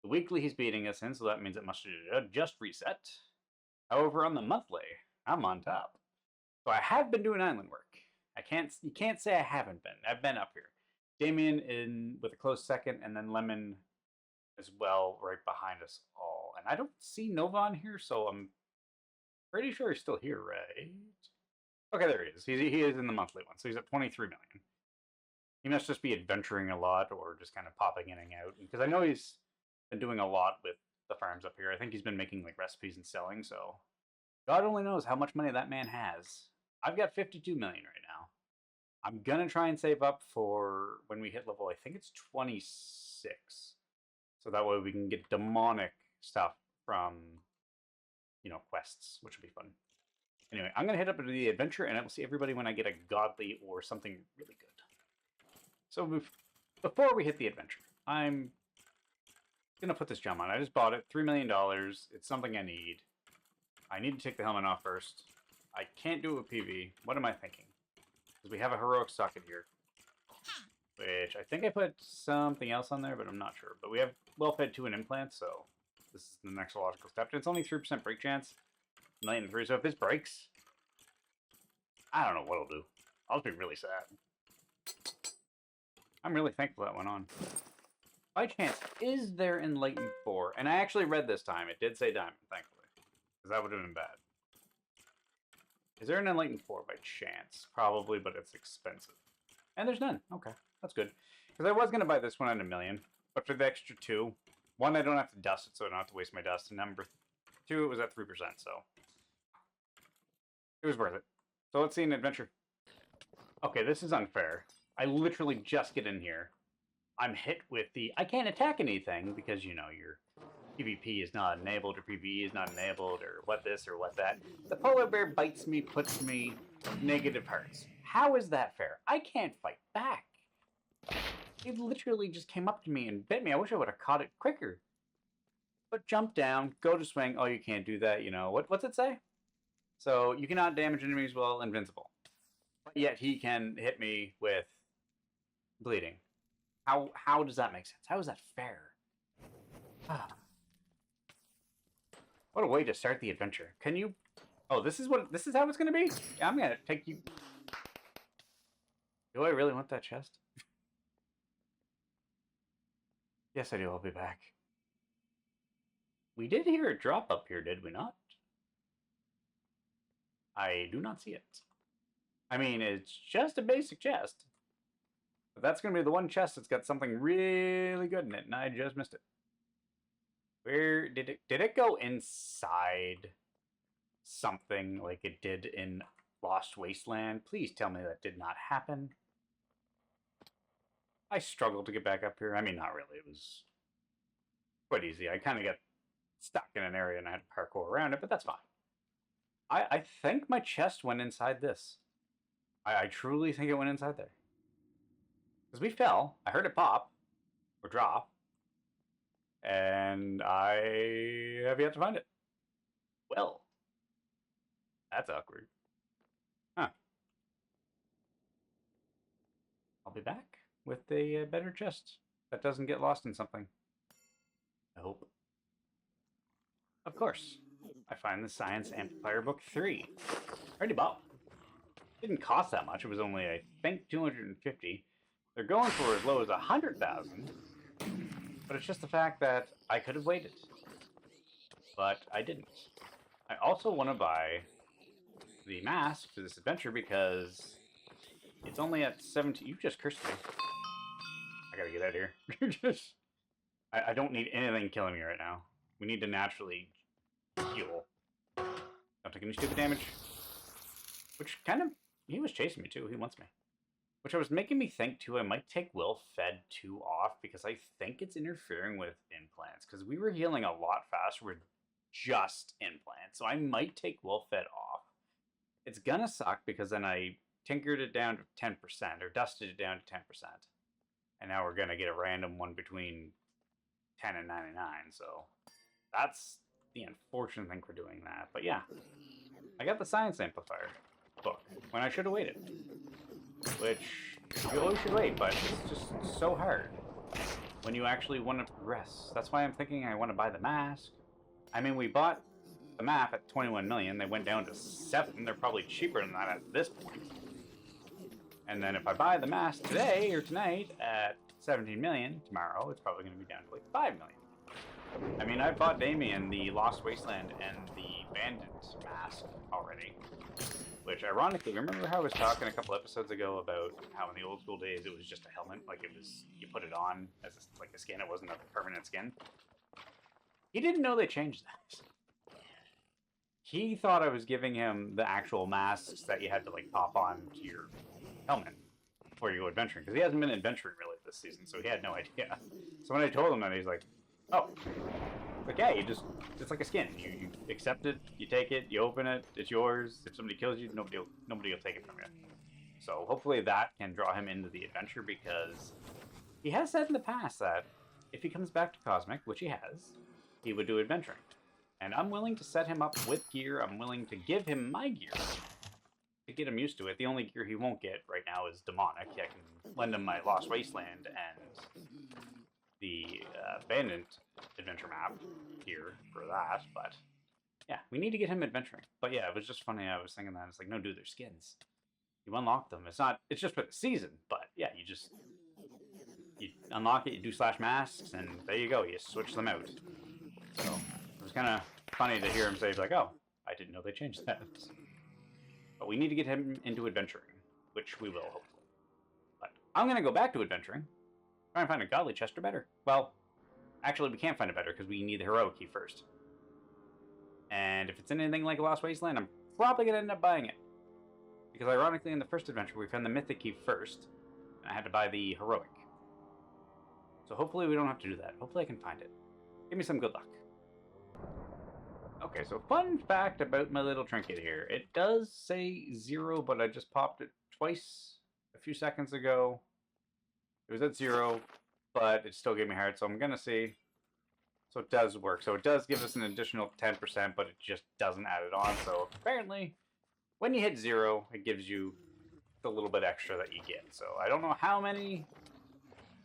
The weekly he's beating us in, so that means it must just reset. However, on the monthly, I'm on top. So I have been doing island work. You can't say I haven't been. I've been up here. Damien in with a close second, and then Lemon as well right behind us all. And I don't see Nova on here, so I'm pretty sure he's still here, right? Okay, there he is. He is in the monthly one, so he's at 23 million. He must just be adventuring a lot or just kind of popping in and out. Because I know he's been doing a lot with the farms up here. I think he's been making like recipes and selling, so God only knows how much money that man has. I've got 52 million right now. I'm gonna try and save up for when we hit level, I think it's 26. So that way we can get demonic stuff from, you know, quests, which will be fun. Anyway, I'm gonna head up into the adventure, and I will see everybody when I get a godly or something really good. So before we hit the adventure, I'm gonna put this gem on. I just bought it, $3 million. It's something I need. I need to take the helmet off first. I can't do it with PV. What am I thinking? Because we have a heroic socket here, which I think I put something else on there, but I'm not sure. But we have well-fed 2 and implant, so this is the next logical step. And it's only 3% break chance, 1,000,003. So if this breaks, I don't know what it'll do. I'll just be really sad. I'm really thankful that went on. By chance, is there Enlightened 4? And I actually read this time. It did say Diamond, thankfully. Because that would have been bad. Is there an Enlightened 4 by chance? Probably, but it's expensive. And there's none. Okay, that's good. Because I was going to buy this one at $1 million. But for the extra 2, 1, I don't have to dust it, so I don't have to waste my dust. And number 2, it was at 3%, so it was worth it. So let's see an adventure. Okay, this is unfair. I literally just get in here. I'm hit with the, I can't attack anything because, you know, your PvP is not enabled or PvE is not enabled or what this or what that. The polar bear bites me, puts me negative hearts. How is that fair? I can't fight back. It literally just came up to me and bit me. I wish I would have caught it quicker. But jump down, go to swing. Oh, you can't do that. You know, what's it say? So you cannot damage enemies while invincible. But yet he can hit me with bleeding. How does that make sense? How is that fair? Ah. What a way to start the adventure. Can you... Oh, this is how it's going to be? Yeah, I'm going to take you... Do I really want that chest? Yes, I do. I'll be back. We did hear a drop up here, did we not? I do not see it. I mean, it's just a basic chest. But that's going to be the one chest that's got something really good in it, and I just missed it. Where did it go inside something like it did in Lost Wasteland? Please tell me that did not happen. I struggled to get back up here. I mean, not really. It was quite easy. I kind of got stuck in an area and I had to parkour around it, but that's fine. I think my chest went inside this. I truly think it went inside there. Because we fell. I heard it pop. Or drop. And I have yet to find it. Well. That's awkward. Huh. I'll be back with a better chest that doesn't get lost in something. I hope. Of course. I find the Science Amplifier Book 3. Already bought. Didn't cost that much. It was only, I think, $250. They're going for as low as $100,000. But it's just the fact that I could have waited. But I didn't. I also want to buy the mask for this adventure because it's only at 17. You just cursed me. I gotta get out of here. I don't need anything killing me right now. We need to naturally heal. Don't take any stupid damage. Which kind of... He was chasing me too. He wants me. Which I was making me think too, I might take Will Fed 2 off because I think it's interfering with implants. Because we were healing a lot faster with just implants. So I might take Will Fed off. It's gonna suck because then I tinkered it down to 10% or dusted it down to 10%. And now we're gonna get a random one between 10 and 99. So that's the unfortunate thing for doing that. But yeah, I got the Science Amplifier book when I should have waited. Which, you always should wait, but it's just so hard when you actually want to progress. That's why I'm thinking I want to buy the mask. I mean, we bought the map at 21 million. They went down to 7. They're probably cheaper than that at this point. And then if I buy the mask today or tonight at 17 million, tomorrow it's probably going to be down to like 5 million. I mean, I bought Damien the Lost Wasteland and the Bandit mask already. Which, ironically, remember how I was talking a couple episodes ago about how in the old school days it was just a helmet? Like, it was, you put it on as like a skin, it wasn't a permanent skin? He didn't know they changed that. He thought I was giving him the actual masks that you had to, like, pop on to your helmet before you go adventuring. Because he hasn't been adventuring really this season, so he had no idea. So when I told him that, he's like, oh. Like, yeah, it's like a skin. You accept it, you take it, you open it, it's yours. If somebody kills you, nobody will take it from you. So hopefully that can draw him into the adventure because he has said in the past that if he comes back to Cosmic, which he has, he would do adventuring. And I'm willing to set him up with gear. I'm willing to give him my gear to get him used to it. The only gear he won't get right now is Demonic. I can lend him my Lost Wasteland and the Bandit adventure map here for that, but yeah, we need to get him adventuring. But yeah, it was just funny. I was thinking that it's like, no, dude, they're skins. You unlock them. It's just for the season, but yeah, you unlock it, you do slash masks, and there you go. You switch them out. So it was kind of funny to hear him say, like, oh, I didn't know they changed that. But we need to get him into adventuring, which we will, hopefully. But I'm going to go back to adventuring. Try and find a godly chest or better. Well, actually, we can't find it better because we need the heroic key first. And if it's anything like Lost Wasteland, I'm probably going to end up buying it. Because ironically, in the first adventure, we found the mythic key first, and I had to buy the heroic. So hopefully we don't have to do that. Hopefully I can find it. Give me some good luck. Okay, so fun fact about my little trinket here. It does say 0, but I just popped it twice a few seconds ago. It was at 0, but it still gave me heart, so I'm going to see. So it does work. So it does give us an additional 10%, but it just doesn't add it on. So apparently, when you hit 0, it gives you the little bit extra that you get. So I don't know how many.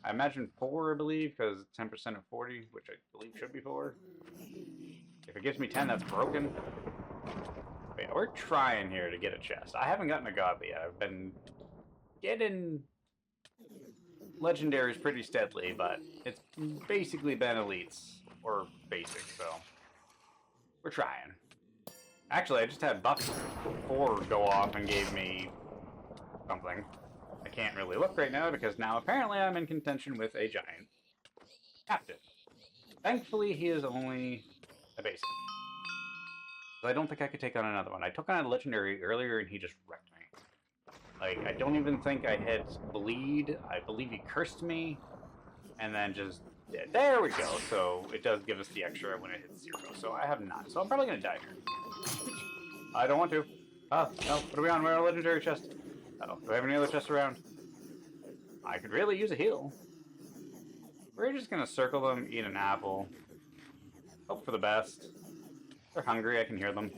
I imagine 4, I believe, because 10% of 40, which I believe should be 4. If it gives me 10, that's broken. But yeah, we're trying here to get a chest. I haven't gotten a godly yet. I've been getting legendaries pretty steadily, but it's basically been elites or basic, so we're trying. Actually, I just had buff 4 go off and gave me something. I can't really look right now because now apparently I'm in contention with a giant captain. Thankfully, he is only a basic. I don't think I could take on another one. I took on a legendary earlier and he just wrecked me. Like, I don't even think I hit bleed. I believe he cursed me. And then just, yeah, there we go. So it does give us the extra when it hits 0. So I have 9. So I'm probably going to die here. I don't want to. Oh, no. What are we on? We're on a legendary chest. Uh-oh. Do I have any other chests around? I could really use a heal. We're just going to circle them, eat an apple. Hope for the best. They're hungry. I can hear them.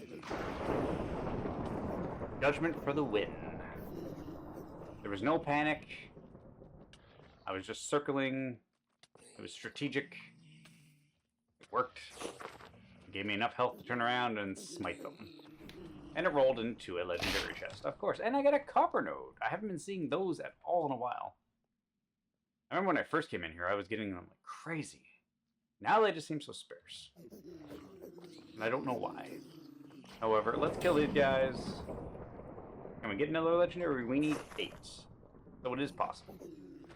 Judgment for the win. There was no panic. I was just circling. It was strategic. It worked. It gave me enough health to turn around and smite them. And it rolled into a legendary chest, of course. And I got a copper node. I haven't been seeing those at all in a while. I remember when I first came in here, I was getting them like crazy. Now they just seem so sparse. And I don't know why. However, let's kill these guys. Can we get another legendary? We need 8. So it is possible.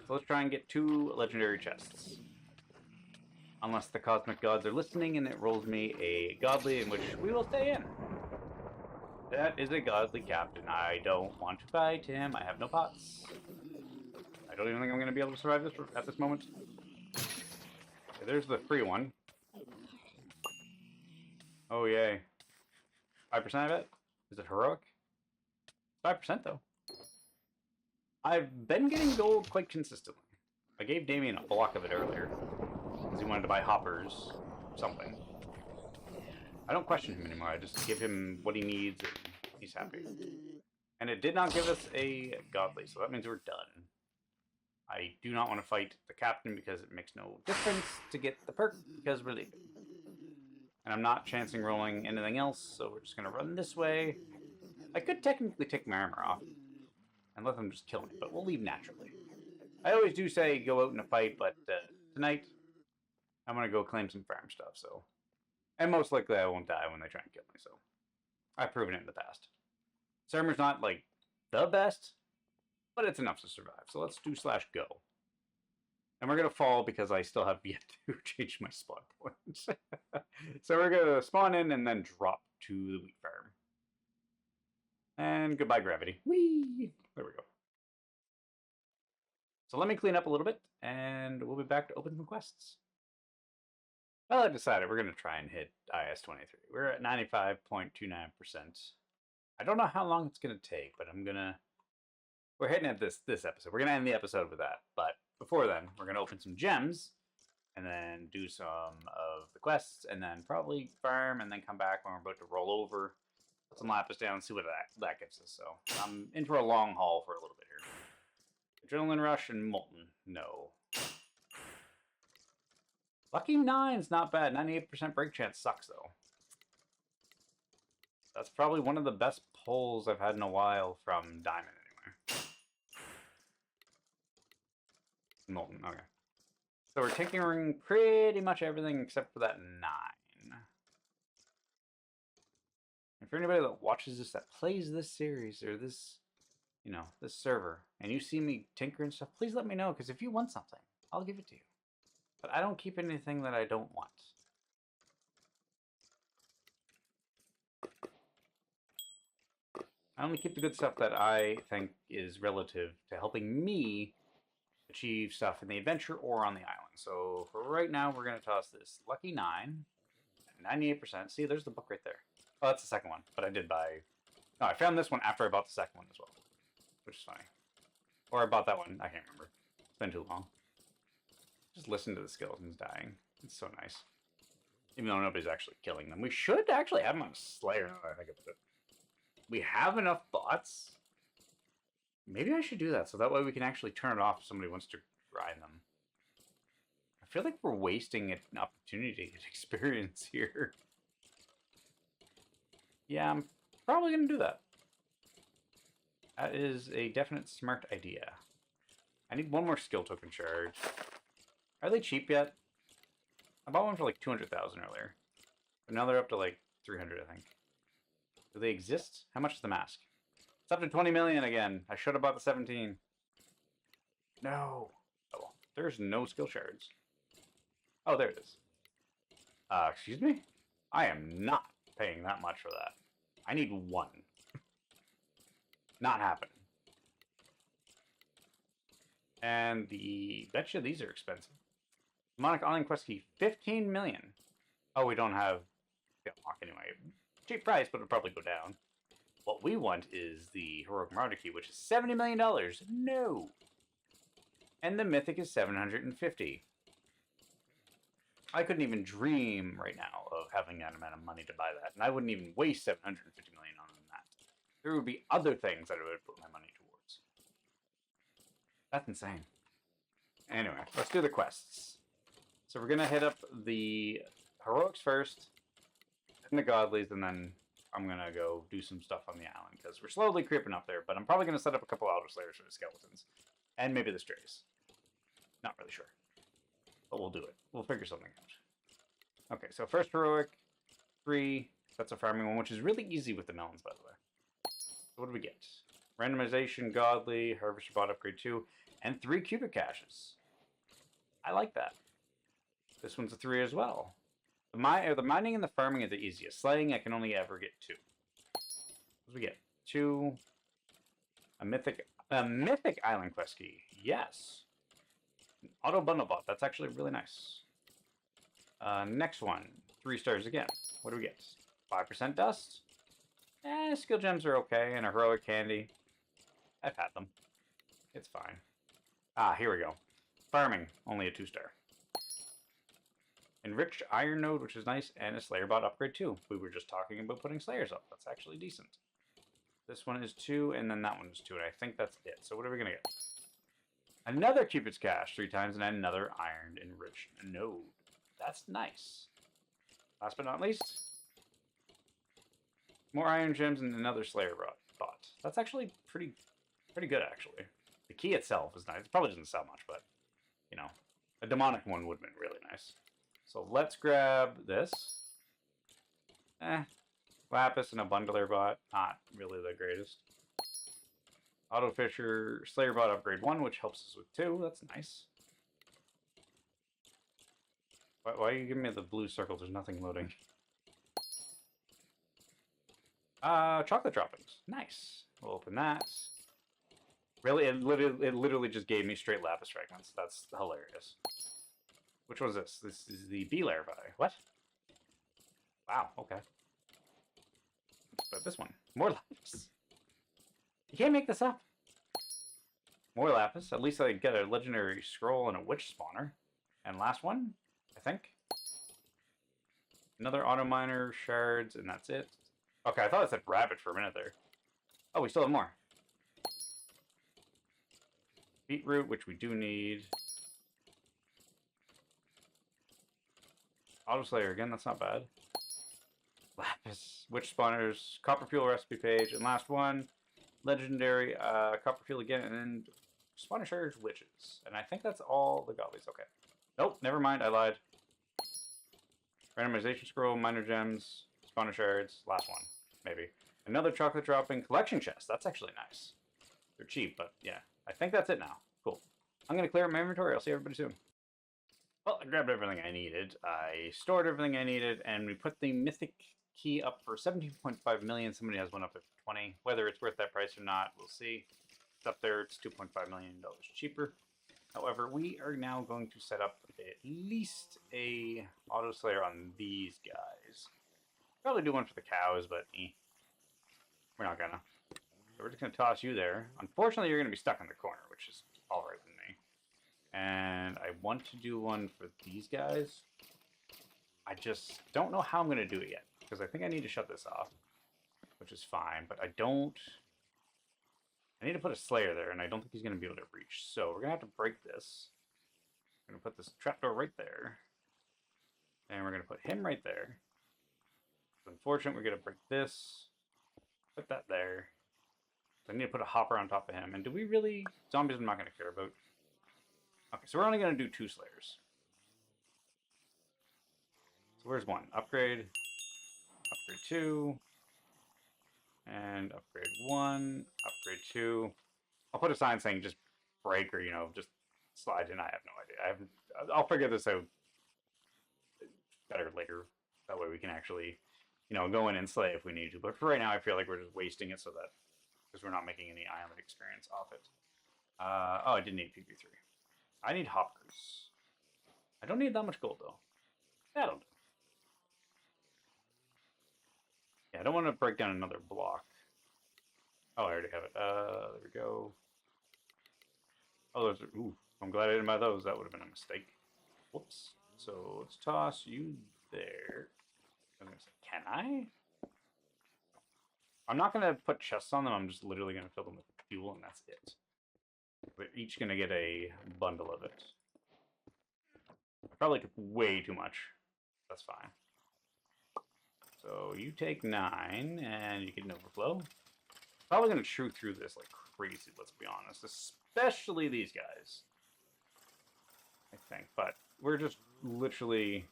So let's try and get 2 legendary chests. Unless the cosmic gods are listening and it rolls me a godly in which we will stay in. That is a godly captain. I don't want to fight him. I have no pots. I don't even think I'm going to be able to survive this at this moment. Okay, there's the free one. Oh, yay. 5% of it? Is it heroic? 5% though. I've been getting gold quite consistently. I gave Damien a block of it earlier. Because he wanted to buy hoppers. Something. I don't question him anymore. I just give him what he needs and he's happy. And it did not give us a godly, so that means we're done. I do not want to fight the captain because it makes no difference to get the perk because we're leaving. And I'm not chancing rolling anything else, so we're just going to run this way. I could technically take my armor off and let them just kill me, but we'll leave naturally. I always do say go out in a fight, but tonight I'm going to go claim some farm stuff, so. And most likely I won't die when they try and kill me, so. I've proven it in the past. This armor's not, like, the best, but it's enough to survive. So let's do /go. And we're going to fall because I still have yet to change my spawn points. So we're going to spawn in and then drop to the wheat farm. And goodbye, gravity. Whee! There we go. So let me clean up a little bit, and we'll be back to open some quests. Well, I decided we're going to try and hit IS-23. We're at 95.29%. I don't know how long it's going to take, but we're hitting at this episode. We're going to end the episode with that. But before then, we're going to open some gems, and then do some of the quests, and then probably farm, and then come back when we're about to roll over. Put some lapis down and see what that gives us. So I'm in for a long haul for a little bit here. Adrenaline Rush and Molten. No. Lucky 9's not bad. 98% break chance sucks, though. That's probably one of the best pulls I've had in a while from Diamond, anyway. Molten, okay. So we're tinkering pretty much everything except for that 9. And for anybody that watches this, that plays this series or this, you know, this server, and you see me tinkering stuff, please let me know, because if you want something, I'll give it to you. But I don't keep anything that I don't want. I only keep the good stuff that I think is relative to helping me achieve stuff in the adventure or on the island. So for right now, we're going to toss this Lucky 9 at 98%. See, there's the book right there. Oh, that's the second one, but I did buy... No, I found this one after I bought the second one as well, which is funny. Or I bought that one. I can't remember. It's been too long. Just listen to the skeletons dying. It's so nice. Even though nobody's actually killing them. We should actually have them on a Slayer now I think about it. We have enough bots. Maybe I should do that, so that way we can actually turn it off if somebody wants to grind them. I feel like we're wasting an opportunity to get experience here. Yeah, I'm probably going to do that. That is a definite smart idea. I need one more skill token shard. Are they cheap yet? I bought one for like 200,000 earlier. But now they're up to like 300, I think. Do they exist? How much is the mask? It's up to 20 million again. I should have bought the 17. No. Oh, well. There's no skill shards. Oh, there it is. Excuse me? I am not paying that much for that. I need one. Not happening. And betcha these are expensive. Demonic Island Quest Key, 15 million. Oh, we don't have the unlock anyway. Cheap price, but it'll probably go down. What we want is the Heroic Marauder Key, which is $70 million. No! And the Mythic is 750. I couldn't even dream right now of having that amount of money to buy that. And I wouldn't even waste 750 million on that. There would be other things that I would put my money towards. That's insane. Anyway, let's do the quests. So we're going to hit up the Heroics first, then the Godlies, and then I'm going to go do some stuff on the island, because we're slowly creeping up there, but I'm probably going to set up a couple Elder Slayers for the Skeletons. And maybe the Strays. Not really sure. But we'll do it. We'll figure something out. Okay, so first Heroic, 3. That's a farming one, which is really easy with the melons, by the way. So what do we get? Randomization, Godly, Harvester Bot Upgrade 2, and 3 Cubic Caches. I like that. This one's a 3 as well. The mining and the farming are the easiest. Slaying, I can only ever get 2. What do we get? 2. A mythic Island Quest Key. Yes. An Auto Bundle Bot. That's actually really nice. Next one. 3 stars again. What do we get? 5% dust. Skill gems are okay. And a Heroic Candy. I've had them. It's fine. Here we go. Farming. Only a 2-star. Enriched Iron Node, which is nice, and a Slayer Bot Upgrade 2. We were just talking about putting Slayers up. That's actually decent. This one is 2, and then that one is 2, and I think that's it. So what are we going to get? Another Cupid's Cache 3 times, and another Iron Enriched Node. That's nice. Last but not least, more Iron Gems and another Slayer Bot. That's actually pretty good, actually. The key itself is nice. It probably doesn't sell much, but, you know, a demonic one would have been really nice. So let's grab this. Lapis and a Bundler Bot. Not really the greatest. Auto Fisher, Slayer Bot Upgrade 1, which helps us with 2. That's nice. Why are you giving me the blue circles? There's nothing loading. Chocolate Droppings. Nice. We'll open that. Really, it literally just gave me straight Lapis Fragments. That's hilarious. Which one is this? This is the Bee Larvae. What? Wow, okay. But this one. More Lapis. You can't make this up. More Lapis. At least I get a Legendary Scroll and a Witch Spawner. And last one, I think. Another Auto Miner, Shards, and that's it. Okay, I thought I said Rabbit for a minute there. Oh, we still have more. Beetroot, which we do need. Auto Slayer again, that's not bad. Lapis, Witch Spawners, Copper Fuel Recipe Page, and last one, Legendary Copper Fuel again, and then Spawner Shards, Witches. And I think that's all the Godlies, okay. Nope, never mind, I lied. Randomization scroll, minor gems, spawner shards, last one, maybe. Another chocolate dropping collection chest. That's actually nice. They're cheap, but yeah. I think that's it now. Cool. I'm going to clear up my inventory. I'll see everybody soon. Well, I grabbed everything I needed. I stored everything I needed, and we put the mythic key up for 17.5 million. Somebody has one up at 20. Whether it's worth that price or not, we'll see. It's up there. It's $2.5 million cheaper. However, we are now going to set up at least a auto slayer on these guys. Probably do one for the cows, but we're not gonna. So we're just gonna toss you there. Unfortunately, you're gonna be stuck in the corner, which is all right with me. And I want to do one for these guys. I just don't know how I'm gonna do it yet because I think I need to shut this off, which is fine. But I don't. I need to put a Slayer there, and I don't think he's going to be able to reach. So we're going to have to break this. We're going to put this trapdoor right there. And we're going to put him right there. It's unfortunate we're going to break this. Put that there. So I need to put a hopper on top of him. And do we really... Zombies I'm not going to care about. Okay, so we're only going to do 2 Slayers. So where's one? Upgrade. Upgrade 2. And upgrade 1. Upgrade 2. I'll put a sign saying just break or, you know, just slide in. I have no idea. I'll figure this out better later. That way we can actually, you know, go in and slay if we need to. But for right now, I feel like we're just wasting it so that, because we're not making any island experience off it. Oh, I didn't need PP3. I need hoppers. I don't need that much gold, though. That'll do. Yeah, I don't want to break down another block. Oh, I already have it. There we go. Oh, those are... Ooh, I'm glad I didn't buy those. That would have been a mistake. Whoops. So let's toss you there. I was gonna say, can I? I'm not going to put chests on them. I'm just literally going to fill them with fuel, and that's it. We're each going to get a bundle of it. I probably took way too much. That's fine. So you take 9, and you get an overflow. Probably going to chew through this like crazy, let's be honest. Especially these guys. I think. But we're just literally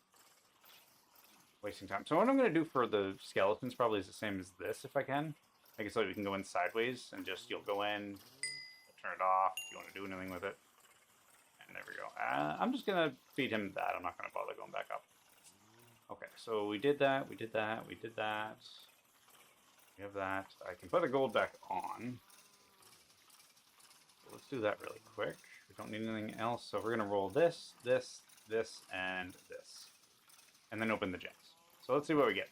wasting time. So what I'm going to do for the skeletons probably is the same as this, if I can. Make it so we can go in sideways, and just, you'll go in, turn it off if you want to do anything with it. And there we go. I'm just going to feed him that. I'm not going to bother going back up. Okay, so we did that, we did that, we did that. We have that. I can put the gold back on. So let's do that really quick. We don't need anything else, so we're going to roll this, this, this, and this. And then open the gems. So let's see what we get.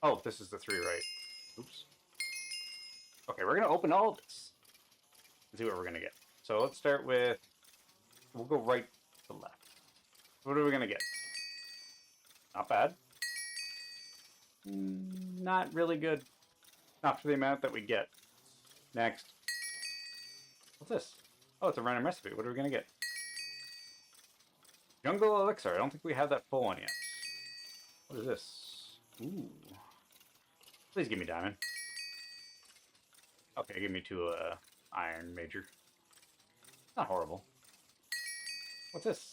Oh, this is the 3, right? Oops. Okay, we're going to open all of this. And see what we're going to get. So let's start with... We'll go right to left. What are we going to get? Not bad. Not really good. Not for the amount that we get. Next. What's this? Oh, it's a random recipe. What are we going to get? Jungle Elixir. I don't think we have that full one yet. What is this? Ooh. Please give me diamond. Okay, give me 2 iron major. Not horrible. What's this?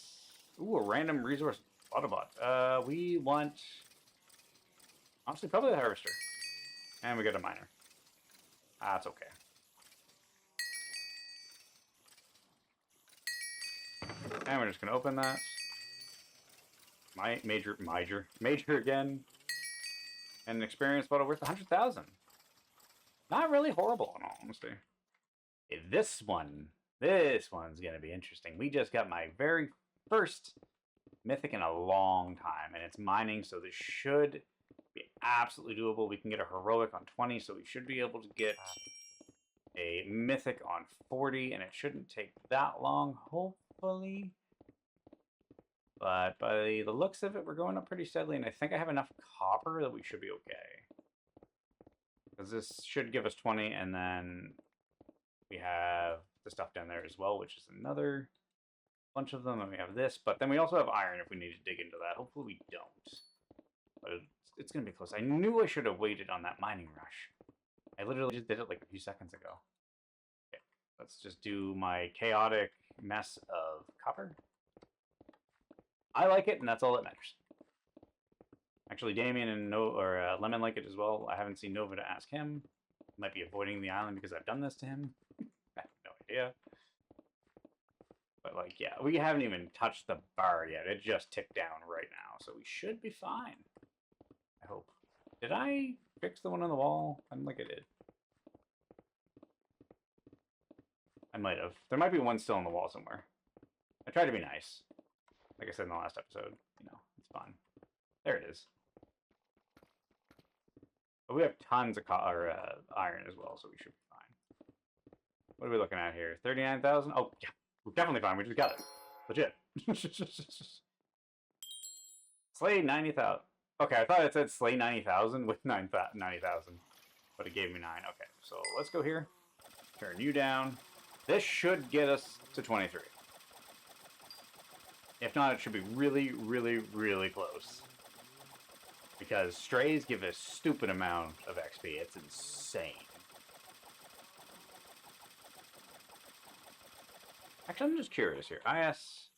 Ooh, a random resource Autobot. We want... Honestly, probably the harvester. And we got a miner. That's okay. And we're just going to open that. Major again. And an experience bottle worth 100,000. Not really horrible in all honesty. Okay, this one's going to be interesting. We just got my very first mythic in a long time, and it's mining, so this should be absolutely doable. We can get a heroic on 20, so we should be able to get a mythic on 40, and it shouldn't take that long, hopefully. But by the looks of it, we're going up pretty steadily, and I think I have enough copper that we should be okay. Because this should give us 20, and then we have the stuff down there as well, which is another bunch of them, and we have this. But then we also have iron if we need to dig into that. Hopefully we don't. But it's going to be close. I knew I should have waited on that mining rush. I literally just did it like a few seconds ago. Okay, let's just do my chaotic mess of copper. I like it, and that's all that matters. Actually, Damien and Lemon like it as well. I haven't seen Nova to ask him. Might be avoiding the island because I've done this to him. I have no idea. But, like, yeah, we haven't even touched the bar yet. It just ticked down right now, so we should be fine. I hope. Did I fix the one on the wall? I don't think I did. I might have. There might be one still on the wall somewhere. I tried to be nice. Like I said in the last episode, you know, it's fun. There it is. But we have tons of iron as well, so we should be fine. What are we looking at here? 39,000? Oh, yeah. We're definitely fine. We just got it. Legit. Slay 90,000. Okay, I thought it said slay 90,000 with 90,000. But it gave me 9. Okay, so let's go here. Turn you down. This should get us to 23. If not, it should be really, really, really close. Because strays give a stupid amount of XP. It's insane. Actually, I'm just curious here. IS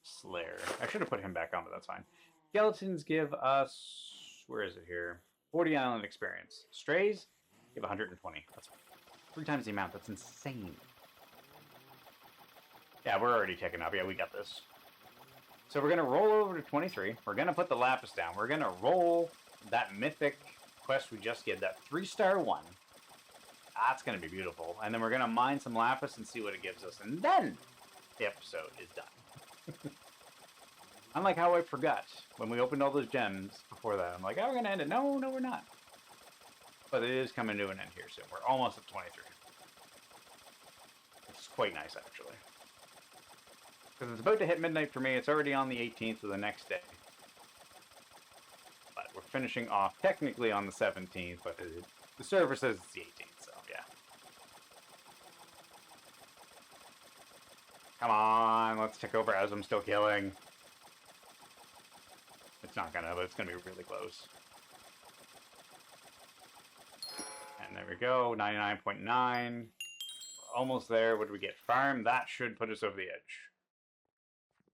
Slayer. I should have put him back on, but that's fine. Skeletons give us... Where is it here? 40 island experience. Strays give 120. That's 3 times the amount. That's insane. Yeah, we're already taking up. Yeah, we got this. So we're going to roll over to 23. We're going to put the Lapis down. We're going to roll that mythic quest we just did, that 3-star one. That's going to be beautiful. And then we're going to mine some Lapis and see what it gives us. And then the episode is done. Unlike how I forgot when we opened all those gems before that. I'm like, oh, we're going to end it. No, no, we're not. But it is coming to an end here soon. We're almost at 23. Which is quite nice, actually. Because it's about to hit midnight for me. It's already on the 18th of the next day. But we're finishing off technically on the 17th, but the server says it's the 18th, so yeah. Come on, let's take over as I'm still killing. It's not gonna, but it's gonna be really close. And there we go, 99.9. Almost there. What do we get? Farm. That should put us over the edge.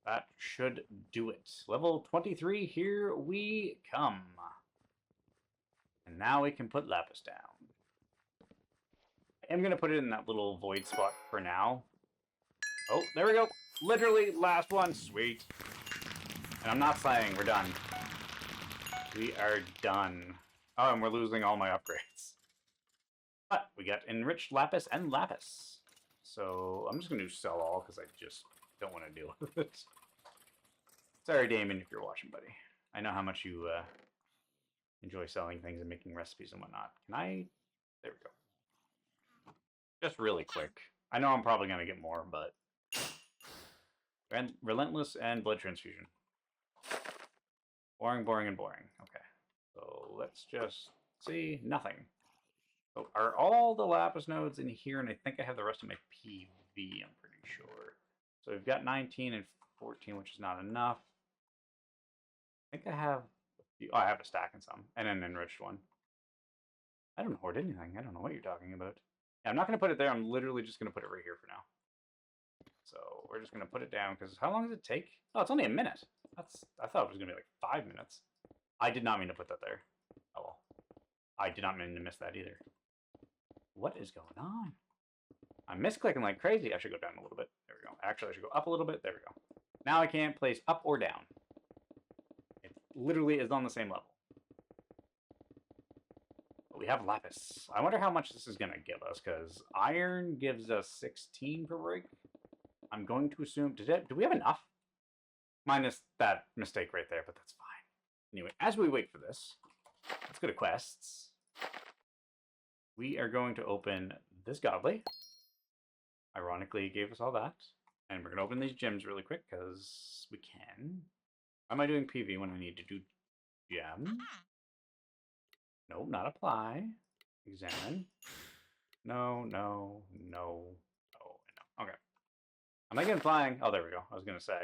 That should do it. Level 23, here we come. And now we can put Lapis down. I am going to put it in that little void spot for now. Oh, there we go. Literally, last one. Sweet. And I'm not saying we're done. We are done. Oh, and we're losing all my upgrades. But we got enriched Lapis and Lapis. So I'm just going to sell all because I just don't want to deal with it. Sorry, Damon, if you're watching, buddy. I know how much you enjoy selling things and making recipes and whatnot. Can I? There we go. Just really quick. I know I'm probably going to get more, but... Relentless and blood transfusion. Boring, boring, and boring. Okay. So let's just see. Nothing. So are all the Lapis nodes in here? And I think I have the rest of my PV, I'm pretty sure. So we've got 19 and 14, which is not enough. I think I have a few. Oh, I have a stack and some. And an enriched one. I don't hoard anything. I don't know what you're talking about. Yeah, I'm not going to put it there. I'm literally just going to put it right here for now. So we're just going to put it down because how long does it take? Oh, it's only a minute. I thought it was going to be like 5 minutes. I did not mean to put that there. Oh well. I did not mean to miss that either. What is going on? I'm misclicking like crazy. I should go down a little bit. There we go. Actually, I should go up a little bit. There we go. Now I can't place up or down. It literally is on the same level. But we have Lapis. I wonder how much this is going to give us, because iron gives us 16 per break. I'm going to assume... Do we have enough? Minus that mistake right there, but that's fine. Anyway, as we wait for this, let's go to quests. We are going to open this Godly. Ironically, it gave us all that. And we're going to open these gems really quick, because we can. Why am I doing PV when I need to do gem? No, not apply. Examine. No, no, no, no, no. Okay. Am I getting flying? Oh, there we go. I was going to say.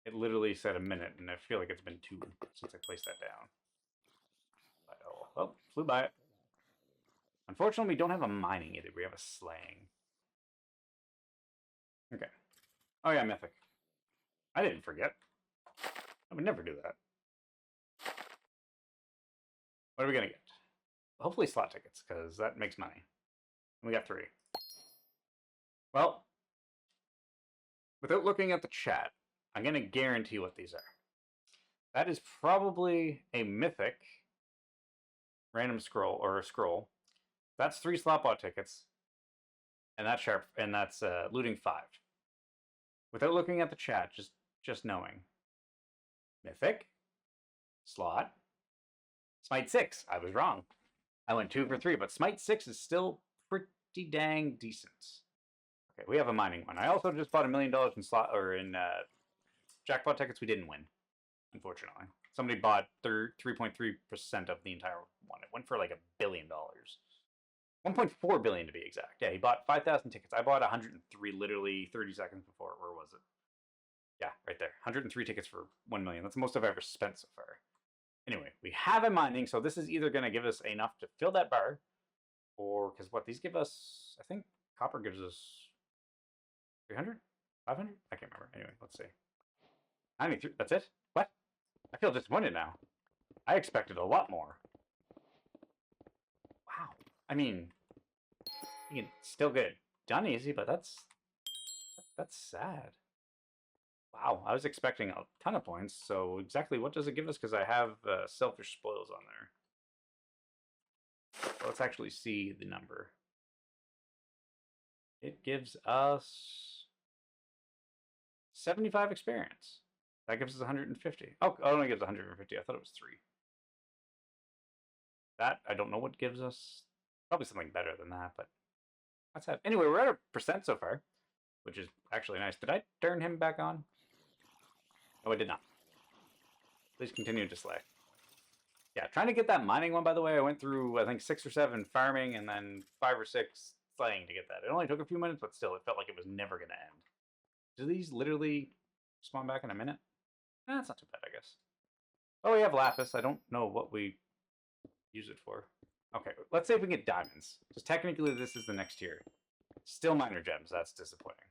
It literally said a minute, and I feel like it's been 2 since I placed that down. But, oh, well, flew by it. Unfortunately, we don't have a mining either. We have a slaying. Okay. Oh, yeah, mythic. I didn't forget. I would never do that. What are we going to get? Hopefully slot tickets, because that makes money. We got 3. Well, without looking at the chat, I'm going to guarantee what these are. That is probably a mythic random scroll, or a scroll. That's 3 slot bot tickets. And that's sharp, and that's looting 5. Without looking at the chat, just knowing. Mythic, slot, Smite 6. I was wrong. I went 2 for 3, but Smite 6 is still pretty dang decent. Okay, we have a mining one. I also just bought $1 million in slot or in jackpot tickets. We didn't win, unfortunately. Somebody bought 3.3% of the entire one. It went for like $1 billion. 1.4 billion to be exact. Yeah, he bought 5,000 tickets. I bought 103 literally 30 seconds before. Where was it? Yeah, right there. 103 tickets for 1 million. That's the most I've ever spent so far. Anyway, we have a mining, so this is either going to give us enough to fill that bar, or, because what these give us, I think copper gives us 300? 500? I can't remember. Anyway, let's see. 93. That's it? What? I feel disappointed now. I expected a lot more. Wow. I mean, you can still get it done easy, but that's sad. Wow, I was expecting a ton of points, so exactly what does it give us? Because I have selfish spoils on there. So let's actually see the number. It gives us 75 experience. That gives us 150. Oh, it only gives 150. I thought it was 3. That, I don't know what gives us. Probably something better than that, but let's have. Anyway, we're at 1% so far, which is actually nice. Did I turn him back on? No, I did not. Please continue to slay. Yeah, trying to get that mining one, by the way. I went through, I think, 6 or 7 farming and then 5 or 6 slaying to get that. It only took a few minutes, but still, it felt like it was never going to end. Do these literally spawn back in a minute? That's not too bad, I guess. Oh, we have lapis. I don't know what we use it for. Okay, let's say if we get diamonds. Because technically, this is the next tier. Still miner gems. That's disappointing.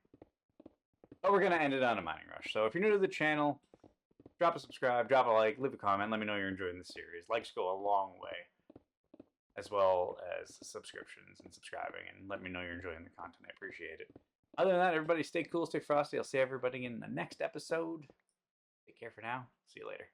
But we're going to end it on a mining rush. So if you're new to the channel, drop a subscribe, drop a like, leave a comment. Let me know you're enjoying the series. Likes go a long way, as well as subscriptions and subscribing. And let me know you're enjoying the content. I appreciate it. Other than that, everybody stay cool, stay frosty. I'll see everybody in the next episode. Take care for now. See you later.